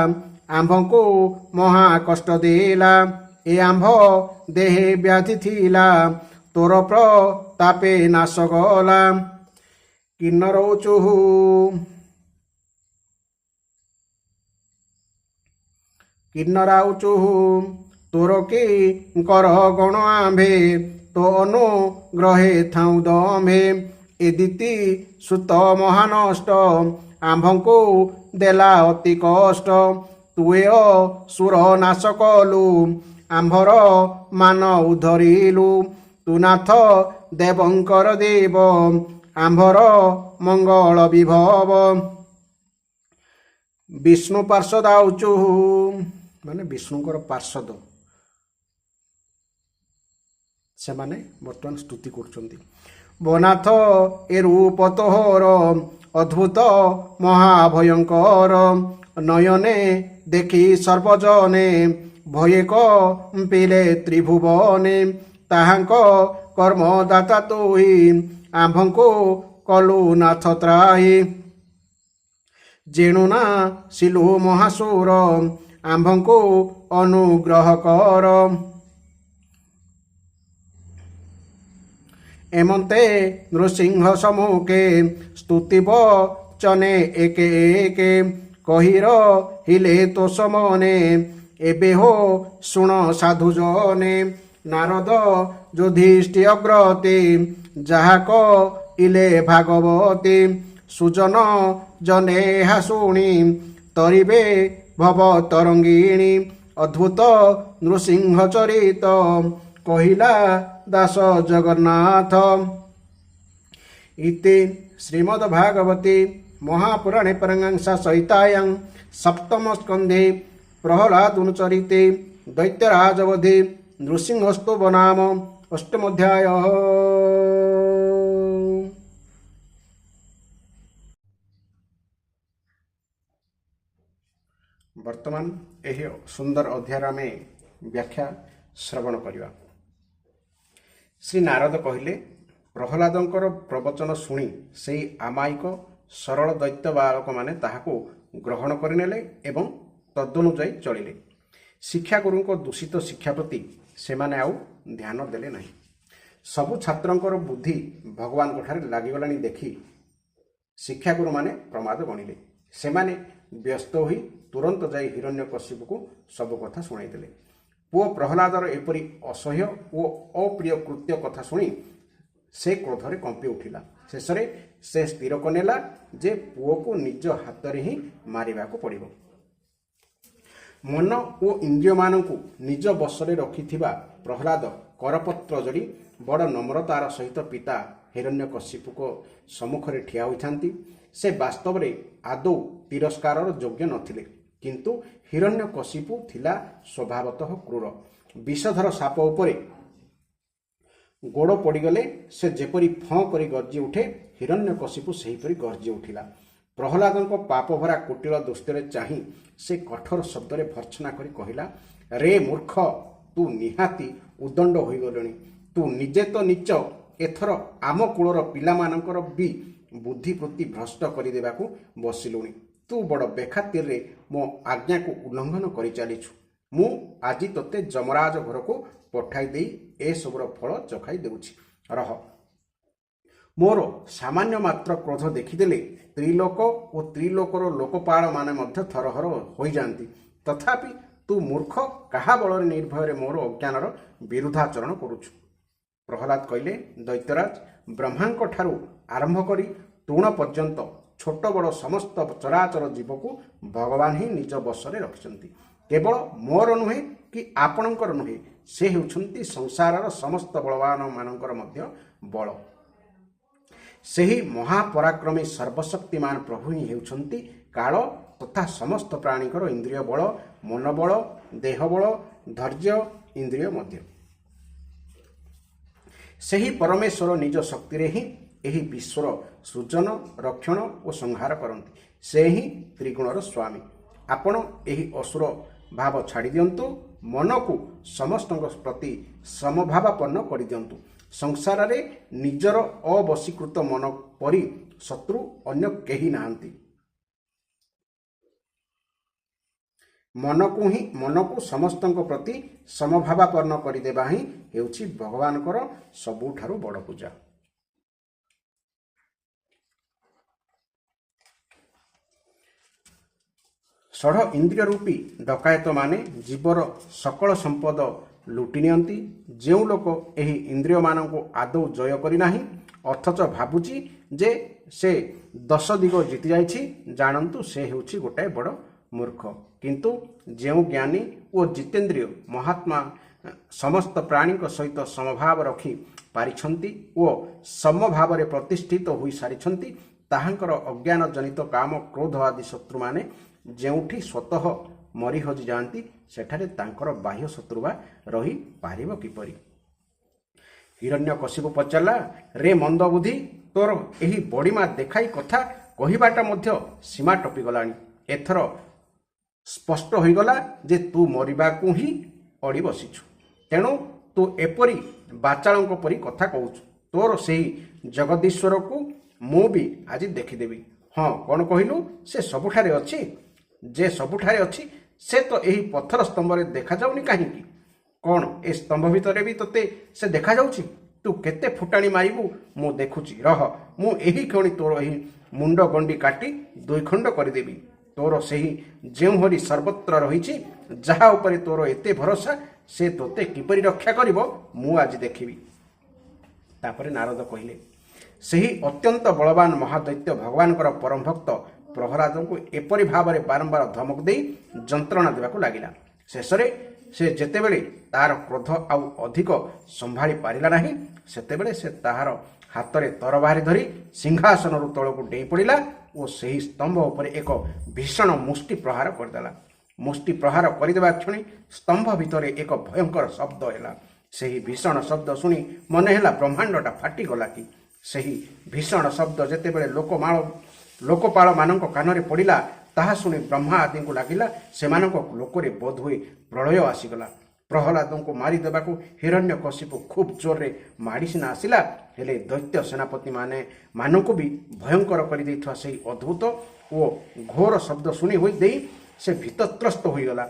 ଆମ୍ଭଙ୍କୁ ମହା କଷ୍ଟ ଦେଲା। ଏ ଆମ୍ଭ ଦେହେ ବ୍ୟାଧି ଥିଲା ତୋର ପ୍ରତାପେ ନାଶ ଗଲା। କିନ୍ନର ଉଚୁହୁ କିନ୍ନରା ଉଚୁହୁ ତୋର କିଙ୍କର ଗଣ ଆମ୍ଭେ। ତୋ ଅନୁଗ୍ରହେ ଥାଉ ଦମ୍ଭେ। ଏ ଦିତି ସୁତ ମହାନଷ୍ଟ ଆମ୍ଭଙ୍କୁ ଦେଲା ଅତି କଷ୍ଟ। ତୁ ଏ ଅସୁର ନାଶ କଲୁ ଆମ୍ଭର ମାନ ଉଧରିଲୁ। ତୁ ନାଥ ଦେବଙ୍କର ଦେବ ଆମ୍ଭର ମଙ୍ଗଳ ବିଭବ। ବିଷ୍ଣୁ ପାର୍ଷଦ ଉଚୁହୁ ମାନେ ବିଷ୍ଣୁଙ୍କର ପାର୍ଷଦ ସେମାନେ ବର୍ତ୍ତମାନ ସ୍ତୁତି କରୁଛନ୍ତି। ବନାଥ ଏ ରୂପ ତୋହର ଅଦ୍ଭୁତ ମହାଭୟଙ୍କର। ନୟନେ ଦେଖି ସର୍ବଜନେ ଭୟେ କମ୍ପିଲେ ତ୍ରିଭୁବନେ। ତାହାଙ୍କ କର୍ମଦାତା ତୁହି ଆମ୍ଭଙ୍କୁ କଲୁ ନାଥ ତ୍ରାହି। ଯେଣୁ ନା ସିଲୁ ମହାସୁର ଆମ୍ଭଙ୍କୁ ଅନୁଗ୍ରହ କର। ଏମନ୍ତେ ନୃସିଂହ ସମ୍ମୁଖେ ସ୍ତୁତି ବଚନେ ଏକେ ଏକେ। କହି ରହିଲେ ତୋଷ ମନେ ଏବେ ହୋ ଶୁଣ ସାଧୁ ଜନେ। ନାରଦ ଯୁଧିଷ୍ଠି ଅଗ୍ରତେ ଯାହା କହିଲେ ଭାଗବତେ। ସୁଜନ ଜନେ ଏହା ଶୁଣି ତରିବେ ଭବ ତରଙ୍ଗିଣୀ। ଅଦ୍ଭୁତ ନୃସିଂହ ଚରିତ କହିଲା ଦାସ ଜଗନ୍ନାଥ। ଇତି ଶ୍ରୀମଦ୍ ଭାଗବତେ ମହାପୁରାଣେ ପରମହଂସ ସଂହିତାୟାଂ ସପ୍ତମ ସ୍କନ୍ଧେ ପ୍ରହ୍ଲାଦୁଚରିତେ ଦୈତ୍ୟରାଜ ବଧେ ନୃସିଂହସ୍ତବ ନାମ ଅଷ୍ଟମୋଧ୍ୟାୟଃ। ବର୍ତ୍ତମାନ ଏହି ସୁନ୍ଦର ଅଧ୍ୟାୟରେ ଆମେ ବ୍ୟାଖ୍ୟା ଶ୍ରବଣ କରିବା। ଶ୍ରୀ ନାରଦ କହିଲେ ପ୍ରହ୍ଲାଦଙ୍କର ପ୍ରବଚନ ଶୁଣି ସେହି ଆମାୟିକ ସରଳ ଦୈତ୍ୟ ବାଳକମାନେ ତାହାକୁ ଗ୍ରହଣ କରିନେଲେ ଏବଂ ତଦନୁଯାୟୀ ଚଳିଲେ। ଶିକ୍ଷାଗୁରୁଙ୍କ ଦୂଷିତ ଶିକ୍ଷା ପ୍ରତି ସେମାନେ ଆଉ ଧ୍ୟାନ ଦେଲେ ନାହିଁ। ସବୁ ଛାତ୍ରଙ୍କର ବୁଦ୍ଧି ଭଗବାନଙ୍କଠାରେ ଲାଗିଗଲାଣି ଦେଖି ଶିକ୍ଷାଗୁରୁମାନେ ପ୍ରମାଦ ଗଣିଲେ। ସେମାନେ ବ୍ୟସ୍ତ ହୋଇ ତୁରନ୍ତ ଯାଇ ହିରଣ୍ୟକଶିପୁକୁ ସବୁ କଥା ଶୁଣାଇଦେଲେ। ପୁଅ ପ୍ରହ୍ଲାଦର ଏପରି ଅସହ୍ୟ ଓ ଅପ୍ରିୟ କୃତ୍ୟ କଥା ଶୁଣି ସେ କ୍ରୋଧରେ କମ୍ପି ଉଠିଲା। ଶେଷରେ ସେ ସ୍ଥିର କରିନେଲା ଯେ ପୁଅକୁ ନିଜ ହାତରେ ହିଁ ମାରିବାକୁ ପଡ଼ିବ। ମନ ଓ ଇନ୍ଦ୍ରିୟମାନଙ୍କୁ ନିଜ ବଶରେ ରଖିଥିବା ପ୍ରହ୍ଲାଦ କରପତ୍ର ଯୋଡ଼ି ବଡ଼ ନମ୍ରତାର ସହିତ ପିତା ହିରଣ୍ୟକଶିପୁଙ୍କ ସମ୍ମୁଖରେ ଠିଆ ହୋଇଥାନ୍ତି। ସେ ବାସ୍ତବରେ ଆଦୌ ତିରସ୍କାରର ଯୋଗ୍ୟ ନଥିଲେ, କିନ୍ତୁ ହିରଣ୍ୟକଶିପୁ ଥିଲା ସ୍ୱଭାବତଃ କ୍ରୂର। ବିଷଧର ସାପ ଉପରେ ଗୋଡ଼ ପଡ଼ିଗଲେ ସେ ଯେପରି ଫଁ କରି ଗର୍ଜି ଉଠେ, ହିରଣ୍ୟକଶିପୁ ସେହିପରି ଗର୍ଜି ଉଠିଲା। ପ୍ରହ୍ଲାଦଙ୍କ ପାପଭରା କୁଟିଳ ଦୃଷ୍ଟିରେ ଚାହିଁ ସେ କଠୋର ଶବ୍ଦରେ ଭର୍ତ୍ସନା କରି କହିଲା, ରେ ମୂର୍ଖ, ତୁ ନିହାତି ଉଦଣ୍ଡ ହୋଇଗଲୁଣି। ତୁ ନିଜେ ତ ନୀଚ, ଏଥର ଆମ କୁଳର ପିଲାମାନଙ୍କର ବି ବୁଦ୍ଧିବୃତ୍ତି ଭ୍ରଷ୍ଟ କରିଦେବାକୁ ବସିଲୁଣି। ତୁ ବଡ଼ ବେଖାତିରରେ ମୋ ଆଜ୍ଞାକୁ ଉଲ୍ଲଙ୍ଘନ କରି ଚାଲିଛୁ। ମୁଁ ଆଜି ତୋତେ ଯମରାଜ ଘରକୁ ପଠାଇ ଦେଇ ଏସବୁର ଫଳ ଚଖାଇ ଦେଉଛି। ରହ। ମୋର ସାମାନ୍ୟ ମାତ୍ର କ୍ରୋଧ ଦେଖିଦେଲେ ତ୍ରିଲୋକ ଓ ତ୍ରିଲୋକର ଲୋକପାଳମାନେ ମଧ୍ୟ ଥରହର ହୋଇଯାଆନ୍ତି। ତଥାପି ତୁ ମୂର୍ଖ, କାହା ବଳରେ ନିର୍ଭୟରେ ମୋର ଅଜ୍ଞାନର ବିରୁଦ୍ଧାଚରଣ କରୁଛୁ? ପ୍ରହ୍ଲାଦ କହିଲେ, ଦୈତ୍ୟରାଜ, ବ୍ରହ୍ମାଙ୍କ ଠାରୁ ଆରମ୍ଭ କରି ତୃଣ ପର୍ଯ୍ୟନ୍ତ ଛୋଟ ବଡ଼ ସମସ୍ତ ଚରାଚର ଜୀବକୁ ଭଗବାନ ହିଁ ନିଜ ବଶରେ ରଖିଛନ୍ତି। କେବଳ ମୋର ନୁହେଁ କି ଆପଣଙ୍କର ନୁହେଁ, ସେ ହେଉଛନ୍ତି ସଂସାରର ସମସ୍ତ ବଳବାନମାନଙ୍କର ମଧ୍ୟ ବଳ। ସେହି ମହାପରାକ୍ରମୀ ସର୍ବଶକ୍ତିମାନ ପ୍ରଭୁ ହିଁ ହେଉଛନ୍ତି କାଳ ତଥା ସମସ୍ତ ପ୍ରାଣୀଙ୍କର ଇନ୍ଦ୍ରିୟ ବଳ, ମନୋବଳ, ଦେହବଳ, ଧୈର୍ଯ୍ୟ, ଇନ୍ଦ୍ରିୟ ମଧ୍ୟ। ସେହି ପରମେଶ୍ୱର ନିଜ ଶକ୍ତିରେ ହିଁ ଏହି ବିଶ୍ୱର ସୃଜନ, ରକ୍ଷଣ ଓ ସଂହାର କରନ୍ତି। ସେ ହିଁ ତ୍ରିଗୁଣର ସ୍ୱାମୀ। ଆପଣ ଏହି ଅସୁର ଭାବ ଛାଡ଼ି ଦିଅନ୍ତୁ, ମନକୁ ସମସ୍ତଙ୍କ ପ୍ରତି ସମଭାବାପନ୍ନ କରିଦିଅନ୍ତୁ। ସଂସାରରେ ନିଜର ଅବଶୀକୃତ ମନ ପରି ଶତ୍ରୁ ଅନ୍ୟ କେହି ନାହାନ୍ତି। ମନକୁ ସମସ୍ତଙ୍କ ପ୍ରତି ସମଭାବାପନ୍ନ କରିଦେବା ହିଁ ହେଉଛି ଭଗବାନଙ୍କର ସବୁଠାରୁ ବଡ଼ ପୂଜା। ଷଢ଼ ଇନ୍ଦ୍ରିୟ ରୂପୀ ଡକାୟତମାନେ ଜୀବର ସକଳ ସମ୍ପଦ ଲୁଟି ନିଅନ୍ତି। ଯେଉଁ ଲୋକ ଏହି ଇନ୍ଦ୍ରିୟମାନଙ୍କୁ ଆଦୌ ଜୟ କରିନାହିଁ ଅଥଚ ଭାବୁଛି ଯେ ସେ 10 ଦିଗ ଜିତି ଯାଇଛି, ଜାଣନ୍ତୁ ସେ ହେଉଛି ଗୋଟାଏ ବଡ଼ ମୂର୍ଖ। କିନ୍ତୁ ଯେଉଁ ଜ୍ଞାନୀ ଓ ଜିତେନ୍ଦ୍ରିୟ ମହାତ୍ମା ସମସ୍ତ ପ୍ରାଣୀଙ୍କ ସହିତ ସମଭାବ ରଖି ପାରିଛନ୍ତି ଓ ସମଭାବରେ ପ୍ରତିଷ୍ଠିତ ହୋଇସାରିଛନ୍ତି, ତାହାଙ୍କର ଅଜ୍ଞାନ ଜନିତ କାମ, କ୍ରୋଧ ଆଦି ଶତ୍ରୁମାନେ ଯେଉଁଠି ସ୍ୱତଃ ମରି ହଜିଯାଆନ୍ତି, ସେଠାରେ ତାଙ୍କର ବାହ୍ୟ ଶତ୍ରୁ ବା ରହିପାରିବ କିପରି? ହିରଣ୍ୟକଶିପୁ ପଚାରିଲା, ରେ ମନ୍ଦବୁଦ୍ଧି, ତୋର ଏହି ବଡ଼ିମା ଦେଖାଇ କଥା କହିବାଟା ମଧ୍ୟ ସୀମା ଟପିଗଲାଣି। ଏଥର ସ୍ପଷ୍ଟ ହୋଇଗଲା ଯେ ତୁ ମରିବାକୁ ହିଁ ଅଡ଼ି ବସିଛୁ। ତେଣୁ ତୁ ଏପରି ବାଚାଳଙ୍କ ପରି କଥା କହୁଛୁ। ତୋର ସେହି ଜଗଦୀଶ୍ୱରକୁ ମୁଁ ବି ଆଜି ଦେଖିଦେବି। ହଁ, କ'ଣ କହିଲୁ? ସେ ସବୁଠାରେ ଅଛି। ଯେ ସବୁଠାରେ ଅଛି ସେ ତ ଏହି ପଥର ସ୍ତମ୍ଭରେ ଦେଖାଯାଉନି କାହିଁକି? କ'ଣ ଏ ସ୍ତମ୍ଭ ଭିତରେ ବି ତୋତେ ସେ ଦେଖାଯାଉଛି? ତୁ କେତେ ଫୁଟାଣି ମାରିବୁ ମୁଁ ଦେଖୁଛି। ରହ, ମୁଁ ଏହି କ୍ଷଣି ତୋର ଏହି ମୁଣ୍ଡ ଗଣ୍ଡି କାଟି 2 ଖଣ୍ଡ କରିଦେବି। ତୋର ସେହି ଯେଉଁହରି ସର୍ବତ୍ର ରହିଛି, ଯାହା ଉପରେ ତୋର ଏତେ ଭରସା, ସେ ତୋତେ କିପରି ରକ୍ଷା କରିବ ମୁଁ ଆଜି ଦେଖିବି। ତାପରେ ନାରଦ କହିଲେ, ସେହି ଅତ୍ୟନ୍ତ ବଳବାନ ମହାଦୈତ୍ୟ ଭଗବାନଙ୍କର ପରମ ଭକ୍ତ ପ୍ରହ୍ଲାଦଙ୍କୁ ଏପରି ଭାବରେ ବାରମ୍ବାର ଧମକ ଦେଇ ଯନ୍ତ୍ରଣା ଦେବାକୁ ଲାଗିଲା। ଶେଷରେ ସେ ଯେତେବେଳେ ତାହାର କ୍ରୋଧ ଆଉ ଅଧିକ ସମ୍ଭାଳି ପାରିଲା ନାହିଁ, ସେତେବେଳେ ସେ ତାହାର ହାତରେ ତରବାରି ଧରି ସିଂହାସନରୁ ତଳକୁ ଡେଇଁ ପଡ଼ିଲା ଓ ସେହି ସ୍ତମ୍ଭ ଉପରେ ଏକ ଭୀଷଣ ମୁଷ୍ଟି ପ୍ରହାର କରିଦେଲା। ମୁଷ୍ଟି ପ୍ରହାର କରିଦେବା କ୍ଷଣି ସ୍ତମ୍ଭ ଭିତରେ ଏକ ଭୟଙ୍କର ଶବ୍ଦ ହେଲା। ସେହି ଭୀଷଣ ଶବ୍ଦ ଶୁଣି ମନେ ହେଲା ବ୍ରହ୍ମାଣ୍ଡଟା ଫାଟିଗଲା କି? ସେହି ଭୀଷଣ ଶବ୍ଦ ଯେତେବେଳେ ଲୋକପାଳମାନଙ୍କ କାନରେ ପଡ଼ିଲା, ତାହା ଶୁଣି ବ୍ରହ୍ମା ଆଦିଙ୍କୁ ଲାଗିଲା ସେମାନଙ୍କ ଲୋକରେ ବୋଧହୁଏ ପ୍ରଳୟ ଆସିଗଲା। ପ୍ରହ୍ଲାଦଙ୍କୁ ମାରିଦେବାକୁ ହିରଣ୍ୟକଶିପୁ ଖୁବ୍ ଜୋରରେ ମାଡ଼ି ସିନା ଆସିଲା, ହେଲେ ଦୈତ୍ୟ ସେନାପତି ମାନଙ୍କୁ ବି ଭୟଙ୍କର କରିଦେଇଥିବା ସେହି ଅଦ୍ଭୁତ ଓ ଘୋର ଶବ୍ଦ ଶୁଣି ହୋଇ ଦେଇ ସେ ଭୀତତ୍ରସ୍ତ ହୋଇଗଲା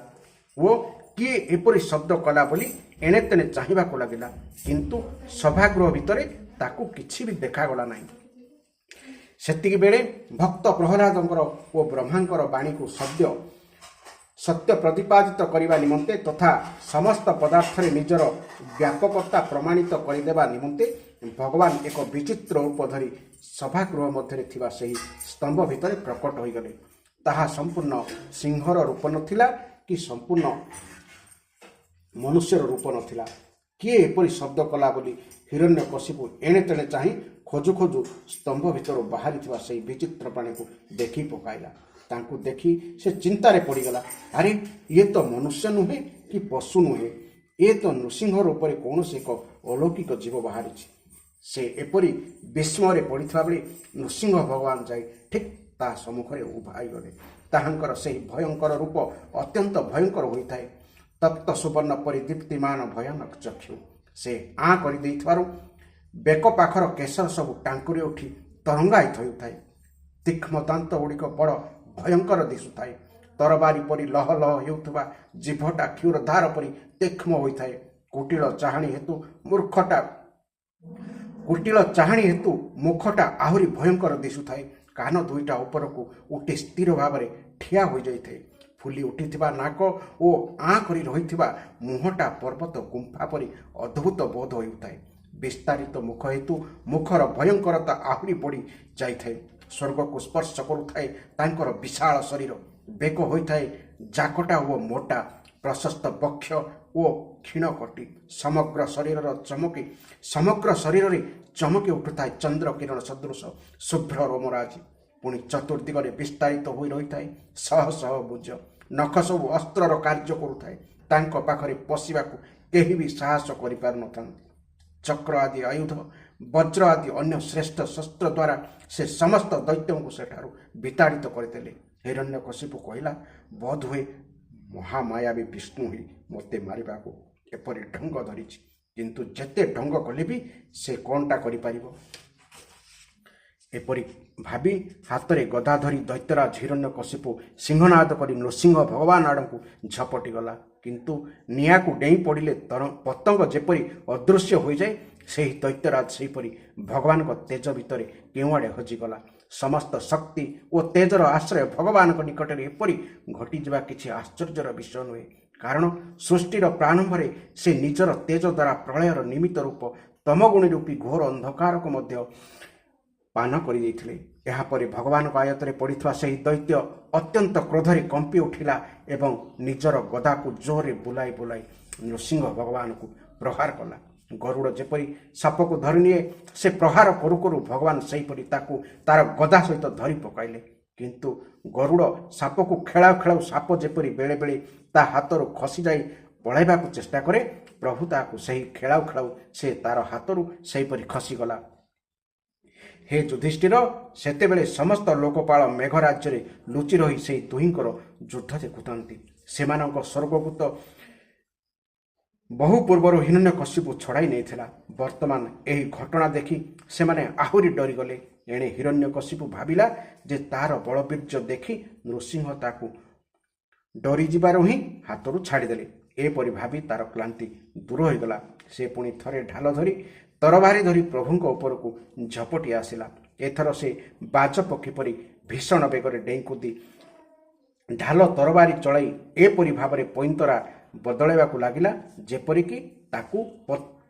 ଓ କିଏ ଏପରି ଶବ୍ଦ କଲା ବୋଲି ଏଣେ ତେଣେ ଚାହିଁବାକୁ ଲାଗିଲା, କିନ୍ତୁ ସଭାଗୃହ ଭିତରେ ତାକୁ କିଛି ବି ଦେଖାଗଲା ନାହିଁ। ସେତିକି ବେଳେ ଭକ୍ତ ପ୍ରହ୍ଲାଦଙ୍କର ଓ ବ୍ରହ୍ମାଙ୍କର ବାଣୀକୁ ସତ୍ୟ ପ୍ରତିପାଦିତ କରିବା ନିମନ୍ତେ ତଥା ସମସ୍ତ ପଦାର୍ଥରେ ନିଜର ବ୍ୟାପକତା ପ୍ରମାଣିତ କରିଦେବା ନିମନ୍ତେ ଭଗବାନ ଏକ ବିଚିତ୍ର ରୂପ ଧରି ସଭାଗୃହ ମଧ୍ୟରେ ଥିବା ସେହି ସ୍ତମ୍ଭ ଭିତରେ ପ୍ରକଟ ହୋଇଗଲେ। ତାହା ସମ୍ପୂର୍ଣ୍ଣ ସିଂହର ରୂପ ନଥିଲା କି ସମ୍ପୂର୍ଣ୍ଣ ମନୁଷ୍ୟର ରୂପ ନଥିଲା। କିଏ ଏପରି ଶବ୍ଦ କଲା ବୋଲି ହିରଣ୍ୟକଶିପୁ ଏଣେ ତେଣେ ଚାହିଁ ଖୋଜୁ ଖୋଜୁ ସ୍ତମ୍ଭ ଭିତରୁ ବାହାରିଥିବା ସେହି ବିଚିତ୍ର ପ୍ରାଣୀକୁ ଦେଖି ପକାଇଲା। ତାଙ୍କୁ ଦେଖି ସେ ଚିନ୍ତାରେ ପଡ଼ିଗଲା, ଆରେ ଇଏ ତ ମନୁଷ୍ୟ ନୁହେଁ କି ପଶୁ ନୁହେଁ, ଏ ତ ନୃସିଂହ ରୂପରେ କୌଣସି ଏକ ଅଲୌକିକ ଜୀବ ବାହାରିଛି। ସେ ଏପରି ବିସ୍ମୟରେ ପଡ଼ିଥିବା ବେଳେ ନୃସିଂହ ଭଗବାନ ଯାଇ ଠିକ୍ ତା ସମ୍ମୁଖରେ ଉଭା ହୋଇଗଲେ। ତାହାଙ୍କର ସେହି ଭୟଙ୍କର ରୂପ ଅତ୍ୟନ୍ତ ଭୟଙ୍କର ହୋଇଥାଏ। ତପ୍ତ ସୁବର୍ଣ୍ଣ ପରି ଦୀପ୍ତିମାନ ଭୟାନକ ଚକ୍ଷୁ। ସେ ଆଁ କରିଦେଇଥିବାରୁ ବେକ ପାଖର କେଶର ସବୁ ଟାଙ୍କୁରି ଉଠି ତରଙ୍ଗାୟିତ ହେଉଥାଏ। ତୀକ୍ଷ୍ମ ଦାନ୍ତ ଗୁଡ଼ିକ ବଡ଼ ଭୟଙ୍କର ଦିଶୁଥାଏ। ତରବାରୀ ପରି ଲହ ଲହ ହେଉଥିବା ଜିଭଟା କ୍ଷୀର ଧାର ପରି ତୀକ୍ଷ୍ମ ହୋଇଥାଏ। କୁଟିଳ ଚାହାଣୀ ହେତୁ ମୁଖଟା ଆହୁରି ଭୟଙ୍କର ଦିଶୁଥାଏ। କାନ ଦୁଇଟା ଉପରକୁ ଉଠି ସ୍ଥିର ଭାବରେ ଠିଆ ହୋଇଯାଇଥାଏ। ଫୁଲି ଉଠିଥିବା ନାକ ଓ ଆଁ କରି ରହିଥିବା ମୁହଁଟା ପର୍ବତ ଗୁମ୍ଫା ପରି ଅଦ୍ଭୁତ ବୋଧ ହେଉଥାଏ। ବିସ୍ତାରିତ ମୁଖ ହେତୁ ମୁଖର ଭୟଙ୍କରତା ଆହୁରି ବଢ଼ି ଯାଇଥାଏ। ସ୍ୱର୍ଗକୁ ସ୍ପର୍ଶ କରୁଥାଏ ତାଙ୍କର ବିଶାଳ ଶରୀର। ବେକ ହୋଇଥାଏ ଜାକଟା ଓ ମୋଟା, ପ୍ରଶସ୍ତ ବକ୍ଷ ଓ କ୍ଷୀଣ କଟି। ସମଗ୍ର ଶରୀରରେ ଚମକି ଉଠୁଥାଏ ଚନ୍ଦ୍ର କିରଣ ସଦୃଶ ଶୁଭ୍ର ରୋମରାଜି। ପୁଣି ଚତୁର୍ଦିଗରେ ବିସ୍ତାରିତ ହୋଇ ରହିଥାଏ ଶହ ଶହ ଭୁଜ। ନଖ ସବୁ ଅସ୍ତ୍ରର କାର୍ଯ୍ୟ କରୁଥାଏ। ତାଙ୍କ ପାଖରେ ପଶିବାକୁ କେହି ବି ସାହସ କରିପାରିନଥାନ୍ତି। ଚକ୍ର ଆଦି ଆୟୁଧ, ବଜ୍ର ଆଦି ଅନ୍ୟ ଶ୍ରେଷ୍ଠ ଶସ୍ତ୍ର ଦ୍ୱାରା ସେ ସମସ୍ତ ଦୈତ୍ୟଙ୍କୁ ସେଠାରୁ ବିତାଡ଼ିତ କରିଦେଲେ। ହିରଣ୍ୟକଶିପୁ କହିଲା, ବୋଧହୁଏ ମହାମାୟାବୀ ବିଷ୍ଣୁ ହିଁ ମୋତେ ମାରିବାକୁ ଏପରି ଢଙ୍ଗ ଧରିଛି, କିନ୍ତୁ ଯେତେ ଢଙ୍ଗ କଲେ ବି ସେ କ'ଣଟା କରିପାରିବ। ଏପରି ଭାବି ହାତରେ ଗଦା ଧରି ଦୈତ୍ୟରାଜ ହିରଣ୍ୟକଶିପୁ ସିଂହନାଦ କରି ନୃସିଂହ ଭଗବାନ ଆଡ଼କୁ ଝପଟି ଗଲା। କିନ୍ତୁ ନିଆଁକୁ ଡେଇଁ ପଡ଼ିଲେ ପତଙ୍ଗ ଯେପରି ଅଦୃଶ୍ୟ ହୋଇଯାଏ, ସେହି ଦୈତ୍ୟରାଜ ସେହିପରି ଭଗବାନଙ୍କ ତେଜ ଭିତରେ କେଉଁଆଡ଼େ ହଜିଗଲା। ସମସ୍ତ ଶକ୍ତି ଓ ତେଜର ଆଶ୍ରୟ ଭଗବାନଙ୍କ ନିକଟରେ ଏପରି ଘଟିଯିବା କିଛି ଆଶ୍ଚର୍ଯ୍ୟର ବିଷୟ ନୁହେଁ, କାରଣ ସୃଷ୍ଟିର ପ୍ରାରମ୍ଭରେ ସେ ନିଜର ତେଜ ଦ୍ୱାରା ପ୍ରଳୟର ନିମିତ୍ତ ରୂପ ତମଗୁଣି ରୂପୀ ଘୋର ଅନ୍ଧକାରକୁ ମଧ୍ୟ ପାନ କରିଦେଇଥିଲେ। ଏହାପରେ ଭଗବାନଙ୍କ ଆୟତରେ ପଡ଼ିଥିବା ସେହି ଦୈତ୍ୟ ଅତ୍ୟନ୍ତ କ୍ରୋଧରେ କମ୍ପି ଉଠିଲା ଏବଂ ନିଜର ଗଦାକୁ ଜୋରରେ ବୁଲାଇ ବୁଲାଇ ନୃସିଂହ ଭଗବାନଙ୍କୁ ପ୍ରହାର କଲା। ଗରୁଡ଼ ଯେପରି ସାପକୁ ଧରିନିଏ, ସେ ପ୍ରହାର କରୁ କରୁ ଭଗବାନ ସେହିପରି ତାକୁ ତାର ଗଦା ସହିତ ଧରି ପକାଇଲେ। କିନ୍ତୁ ଗରୁଡ଼ ସାପକୁ ଖେଳାଉ ଖେଳାଉ ସାପ ଯେପରି ବେଳେବେଳେ ତା ହାତରୁ ଖସିଯାଇ ପଳାଇବାକୁ ଚେଷ୍ଟା କରେ, ପ୍ରଭୁ ତାହାକୁ ସେହି ଖେଳାଉ ଖେଳାଉ ସେ ତାର ହାତରୁ ସେହିପରି ଖସିଗଲା। ହେ ଯୁଧିଷ୍ଠିର, ସେତେବେଳେ ସମସ୍ତ ଲୋକପାଳ ମେଘ ରାଜ୍ୟରେ ଲୁଚି ରହି ସେହି ଦୁହିଁଙ୍କର ଯୁଦ୍ଧ ଦେଖୁଥାନ୍ତି। ସେମାନଙ୍କ ସ୍ୱର୍ଗକୁ ତ ବହୁ ପୂର୍ବରୁ ହିରଣ୍ୟକଶିପୁ ଛଡ଼ାଇ ନେଇଥିଲା। ବର୍ତ୍ତମାନ ଏହି ଘଟଣା ଦେଖି ସେମାନେ ଆହୁରି ଡରିଗଲେ। ଏଣେ ହିରଣ୍ୟକଶିପୁ ଭାବିଲା ଯେ ତାର ବଳବୀର୍ଯ୍ୟ ଦେଖି ନୃସିଂହ ତାକୁ ଡରିଯିବାରୁ ହିଁ ହାତରୁ ଛାଡ଼ିଦେଲେ। ଏପରି ଭାବି ତାର କ୍ଳାନ୍ତି ଦୂର ହୋଇଗଲା। ସେ ପୁଣି ଥରେ ଢାଲ ଧରି ତରବାରୀ ଧରି ପ୍ରଭୁଙ୍କ ଉପରକୁ ଝପଟି ଆସିଲା। ଏଥର ସେ ବାଜପକ୍ଷୀ ପରି ଭୀଷଣ ବେଗରେ ଡେଇଁକୁଦି ଢାଲ ତରବାରୀ ଚଳାଇ ଏପରି ଭାବରେ ପଇନ୍ତରା ବଦଳାଇବାକୁ ଲାଗିଲା, ଯେପରିକି ତାକୁ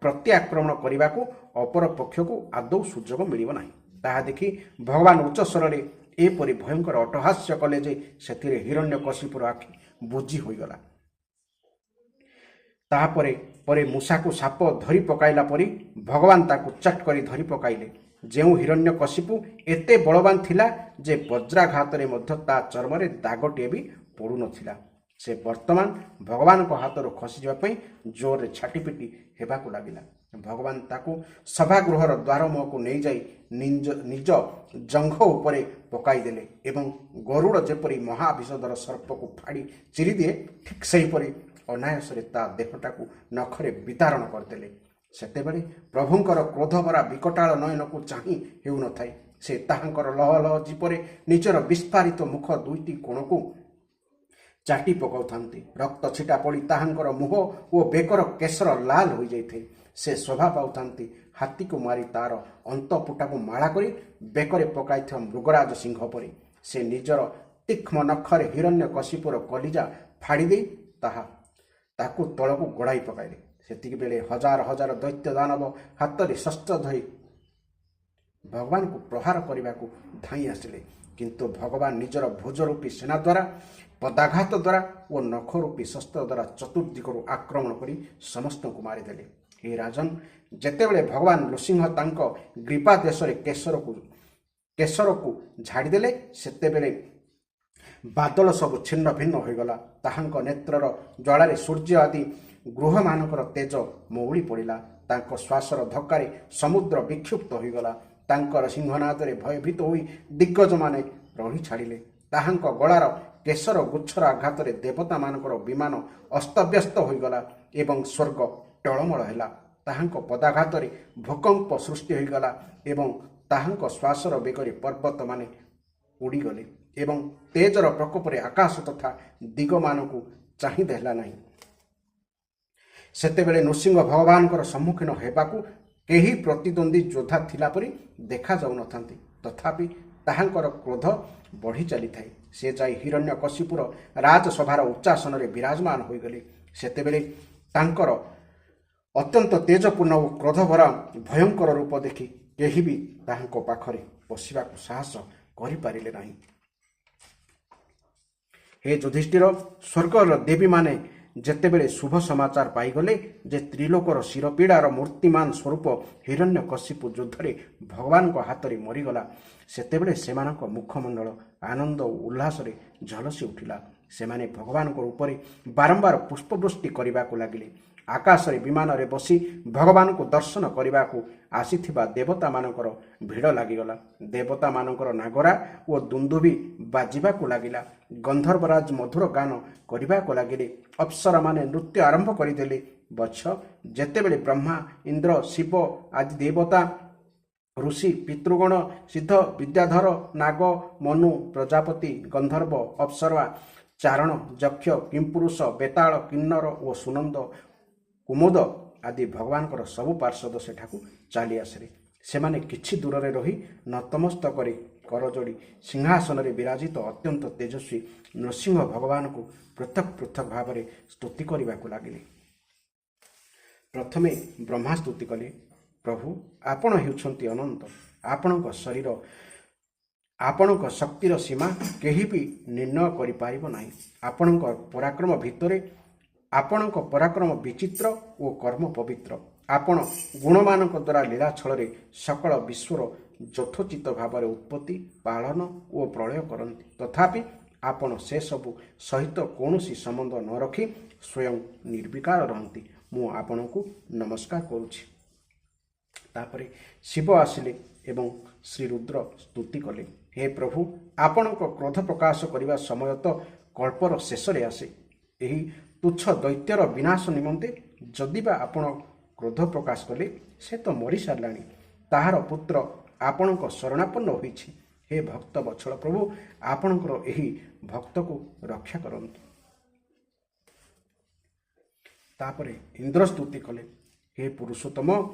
ପ୍ରତ୍ୟାକ୍ରମଣ କରିବାକୁ ଅପର ପକ୍ଷକୁ ଆଦୌ ସୁଯୋଗ ମିଳିବ ନାହିଁ। ତାହା ଦେଖି ଭଗବାନ ଉଚ୍ଚ ସ୍ୱରରେ ଏପରି ଭୟଙ୍କର ଅଟ୍ଟହାସ୍ୟ କଲେ ଯେ ସେଥିରେ ହିରଣ୍ୟକଶିପୁର ଆଖି ବୁଜି ହୋଇଗଲା। ତାହାପରେ ମୂଷାକୁ ସାପ ଧରି ପକାଇଲା ପରି ଭଗବାନ ତାକୁ ଚଟ୍ କରି ଧରି ପକାଇଲେ। ଯେଉଁ ହିରଣ୍ୟକଶିପୁ ଏତେ ବଳବାନ ଥିଲା ଯେ ବଜ୍ରାଘାତରେ ମଧ୍ୟ ତା ଚର୍ମରେ ଦାଗଟିଏ ବି ପଡ଼ୁନଥିଲା, ସେ ବର୍ତ୍ତମାନ ଭଗବାନଙ୍କ ହାତରୁ ଖସିଯିବା ପାଇଁ ଜୋରରେ ଛାଟିପିଟି ହେବାକୁ ଲାଗିଲା। ଭଗବାନ ତାକୁ ସଭାଗୃହର ଦ୍ୱାର ମୁହଁକୁ ନେଇଯାଇ ନିଜ ଜଙ୍ଘ ଉପରେ ପକାଇଦେଲେ ଏବଂ ଗରୁଡ଼ ଯେପରି ମହାବିଷଧର ସର୍ପକୁ ଫାଡ଼ି ଚିରିଦିଏ, ଠିକ୍ ସେହିପରି ଅନାୟାସରେ ତା ଦେହଟାକୁ ନଖରେ ବିଦାରଣ କରିଦେଲେ। ସେତେବେଳେ ପ୍ରଭୁଙ୍କର କ୍ରୋଧଭରା ବିକଟାଳ ନୟନକୁ ଚାହିଁ ହେଉନଥାଏ। ସେ ତାହାଙ୍କର ଲହ ଲହ ଜିପରେ ନିଜର ବିସ୍ଫାରିତ ମୁଖ ଦୁଇଟି କୋଣକୁ ଚାଟି ପକାଉଥାନ୍ତି। ରକ୍ତ ଛିଟା ପଡ଼ି ତାହାଙ୍କର ମୁହଁ ଓ ବେକର କେଶର ଲାଲ ହୋଇଯାଇଥାଏ। ସେ ଶୋଭା ପାଉଥାନ୍ତି ହାତୀକୁ ମାରି ତାର ଅନ୍ତପୁଟାକୁ ମାଳା କରି ବେକରେ ପକାଇଥିବା ମୃଗରାଜ ସିଂହ ପରି। ସେ ନିଜର ତୀକ୍ଷ୍ମ ନଖରେ ହିରଣ୍ୟ କଶିପୁର କଲିଜା ଫାଡ଼ି ଦେଇ ତାକୁ ତଳକୁ ଗୋଡ଼ାଇ ପକାଇଲେ। ସେତିକିବେଳେ ହଜାର ହଜାର ଦୈତ୍ୟ ଦାନବ ହାତରେ ଶସ୍ତ୍ର ଧରି ଭଗବାନଙ୍କୁ ପ୍ରହାର କରିବାକୁ ଧାଇଁ ଆସିଲେ। କିନ୍ତୁ ଭଗବାନ ନିଜର ଭୁଜରୂପୀ ସେନା ଦ୍ୱାରା, ପଦାଘାତ ଦ୍ୱାରା ଓ ନଖରୂପୀ ଶସ୍ତ୍ର ଦ୍ୱାରା ଚତୁର୍ଦିଗରୁ ଆକ୍ରମଣ କରି ସମସ୍ତଙ୍କୁ ମାରିଦେଲେ। ହେ ରାଜନ୍, ଯେତେବେଳେ ଭଗବାନ ନୃସିଂହ ତାଙ୍କ ଗ୍ରୀପା ଦେଶରେ କେଶରକୁ ଝାଡ଼ିଦେଲେ, ସେତେବେଳେ ବାଦଲ ସବୁ ଛିନ୍ନ ଭିନ୍ନ ହୋଇଗଲା। ତାହାଙ୍କ ନେତ୍ରର ଜ୍ୱାଳାରେ ସୂର୍ଯ୍ୟ ଆଦି ଗୃହମାନଙ୍କର ତେଜ ମଉଳି ପଡ଼ିଲା। ତାଙ୍କ ଶ୍ୱାସର ଧକ୍କାରେ ସମୁଦ୍ର ବିକ୍ଷୁବ୍ଧ ହୋଇଗଲା। ତାଙ୍କର ସିଂହନାଦରେ ଭୟଭୀତ ହୋଇ ଦିଗ୍ଗଜମାନେ ରହି ଛାଡ଼ିଲେ। ତାହାଙ୍କ ଗଳାର କେଶର ଗୁଚ୍ଛର ଆଘାତରେ ଦେବତାମାନଙ୍କର ବିମାନ ଅସ୍ତବ୍ୟସ୍ତ ହୋଇଗଲା ଏବଂ ସ୍ୱର୍ଗ ଟଳମଳ ହେଲା। ତାହାଙ୍କ ପଦାଘାତରେ ଭୂକମ୍ପ ସୃଷ୍ଟି ହୋଇଗଲା ଏବଂ ତାହାଙ୍କ ଶ୍ୱାସର ବେଗରେ ପର୍ବତମାନେ ଉଡ଼ିଗଲେ ଏବଂ ତେଜର ପ୍ରକୋପରେ ଆକାଶ ତଥା ଦିଗମାନଙ୍କୁ ଚାହିଁଦ ହେଲା ନାହିଁ। ସେତେବେଳେ ନୃସିଂହ ଭଗବାନଙ୍କର ସମ୍ମୁଖୀନ ହେବାକୁ କେହି ପ୍ରତିଦ୍ୱନ୍ଦ୍ୱୀ ଯୋଦ୍ଧା ଥିଲା ପରି ଦେଖାଯାଉନଥାନ୍ତି। ତଥାପି ତାହାଙ୍କର କ୍ରୋଧ ବଢ଼ି ଚାଲିଥାଏ। ସେ ଯାଇ ହିରଣ୍ୟ କଶିପୁର ରାଜସଭାର ଉଚ୍ଚାସନରେ ବିରାଜମାନ ହୋଇଗଲେ। ସେତେବେଳେ ତାଙ୍କର ଅତ୍ୟନ୍ତ ତେଜପୂର୍ଣ୍ଣ ଓ କ୍ରୋଧଭରା ଭୟଙ୍କର ରୂପ ଦେଖି କେହି ବି ତାହାଙ୍କ ପାଖରେ ବସିବାକୁ ସାହସ କରିପାରିଲେ ନାହିଁ। ହେ ଯୁଧିଷ୍ଠିର, ସ୍ୱର୍ଗର ଦେବୀମାନେ ଯେତେବେଳେ ଶୁଭ ସମାଚାର ପାଇଗଲେ ଯେ ତ୍ରିଲୋକର ଶିରପୀଡ଼ାର ମୂର୍ତ୍ତିମାନ ସ୍ୱରୂପ ହିରଣ୍ୟ କଶିପୁ ଯୁଦ୍ଧରେ ଭଗବାନଙ୍କ ହାତରେ ମରିଗଲା, ସେତେବେଳେ ସେମାନଙ୍କ ମୁଖମଣ୍ଡଳ ଆନନ୍ଦ ଓ ଉଲ୍ଲାସରେ ଝଲସି ଉଠିଲା। ସେମାନେ ଭଗବାନଙ୍କ ଉପରେ ବାରମ୍ବାର ପୁଷ୍ପବୃଷ୍ଟି କରିବାକୁ ଲାଗିଲେ। ଆକାଶରେ ବିମାନରେ ବସି ଭଗବାନଙ୍କୁ ଦର୍ଶନ କରିବାକୁ ଆସିଥିବା ଦେବତାମାନଙ୍କର ଭିଡ଼ ଲାଗିଗଲା। ଦେବତାମାନଙ୍କର ନାଗରା ଓ ଦୁନ୍ଦୁଭି ବାଜିବାକୁ ଲାଗିଲା। ଗନ୍ଧର୍ବରାଜ ମଧୁର ଗାନ କରିବାକୁ ଲାଗିଲେ। ଅପ୍ସରାମାନେ ନୃତ୍ୟ ଆରମ୍ଭ କରିଦେଲେ। ବତ୍ସ, ଯେତେବେଳେ ବ୍ରହ୍ମା, ଇନ୍ଦ୍ର, ଶିବ ଆଦି ଦେବତା, ଋଷି, ପିତୃଗଣ, ସିଦ୍ଧ, ବିଦ୍ୟାଧର, ନାଗ, ମନୁ, ପ୍ରଜାପତି, ଗନ୍ଧର୍ବ, ଅପ୍ସରା, ଚାରଣ, ଯକ୍ଷ, କିମ୍ପୁରୁଷ, ବେତାଳ, କିନ୍ନର ଓ ସୁନନ୍ଦ, କୁମୁଦ ଆଦି ଭଗବାନଙ୍କର ସବୁ ପାର୍ଷଦ ସେଠାକୁ ଚାଲି ଆସିଲେ। ସେମାନେ କିଛି ଦୂରରେ ରହି ନତମସ୍ତକରେ କରଯୋଡ଼ି ସିଂହାସନରେ ବିରାଜିତ ଅତ୍ୟନ୍ତ ତେଜସ୍ୱୀ ନୃସିଂହ ଭଗବାନଙ୍କୁ ପୃଥକ ପୃଥକ ଭାବରେ ସ୍ତୁତି କରିବାକୁ ଲାଗିଲେ। ପ୍ରଥମେ ବ୍ରହ୍ମା ସ୍ତୁତି କଲେ, ପ୍ରଭୁ, ଆପଣ ହେଉଛନ୍ତି ଅନନ୍ତ। ଆପଣଙ୍କ ଶରୀର, ଆପଣଙ୍କ ଶକ୍ତିର ସୀମା କେହି ବି ନିର୍ଣ୍ଣୟ କରିପାରିବ ନାହିଁ। ଆପଣଙ୍କ ପରାକ୍ରମ ଭିତରେ ଆପଣଙ୍କ ପରାକ୍ରମ ବିଚିତ୍ର ଓ କର୍ମ ପବିତ୍ର। ଆପଣ ଗୁଣମାନଙ୍କ ଦ୍ୱାରା ଲୀଳାଛଳରେ ସକଳ ବିଶ୍ୱର ଯଥୋଚିତ ଭାବରେ ଉତ୍ପତ୍ତି, ପାଳନ ଓ ପ୍ରଳୟ କରନ୍ତି। ତଥାପି ଆପଣ ସେସବୁ ସହିତ କୌଣସି ସମ୍ବନ୍ଧ ନ ରଖି ସ୍ୱୟଂ ନିର୍ବିକାର ରହନ୍ତି। ମୁଁ ଆପଣଙ୍କୁ ନମସ୍କାର କରୁଛି। ତାପରେ ଶିବ ଆସିଲେ ଏବଂ ଶ୍ରୀରୁଦ୍ର ସ୍ତୁତି କଲେ, ହେ ପ୍ରଭୁ, ଆପଣଙ୍କ କ୍ରୋଧ ପ୍ରକାଶ କରିବା ସମୟ ତ କଳ୍ପର ଶେଷରେ ଆସେ। ଏହି ତୁଚ୍ଛ ଦୈତ୍ୟର ବିନାଶ ନିମନ୍ତେ ଯଦି ବା ଆପଣ କ୍ରୋଧ ପ୍ରକାଶ କଲେ, ସେ ତ ମରିସାରିଲାଣି। ତାହାର ପୁତ୍ର ଆପଣଙ୍କ ଶରଣାପନ୍ନ ହୋଇଛି। ହେ ଭକ୍ତ ବତ୍ସଳ ପ୍ରଭୁ, ଆପଣଙ୍କର ଏହି ଭକ୍ତକୁ ରକ୍ଷା କରନ୍ତୁ। ତାପରେ ଇନ୍ଦ୍ର ସ୍ତୁତି କଲେ, ହେ ପୁରୁଷୋତ୍ତମ,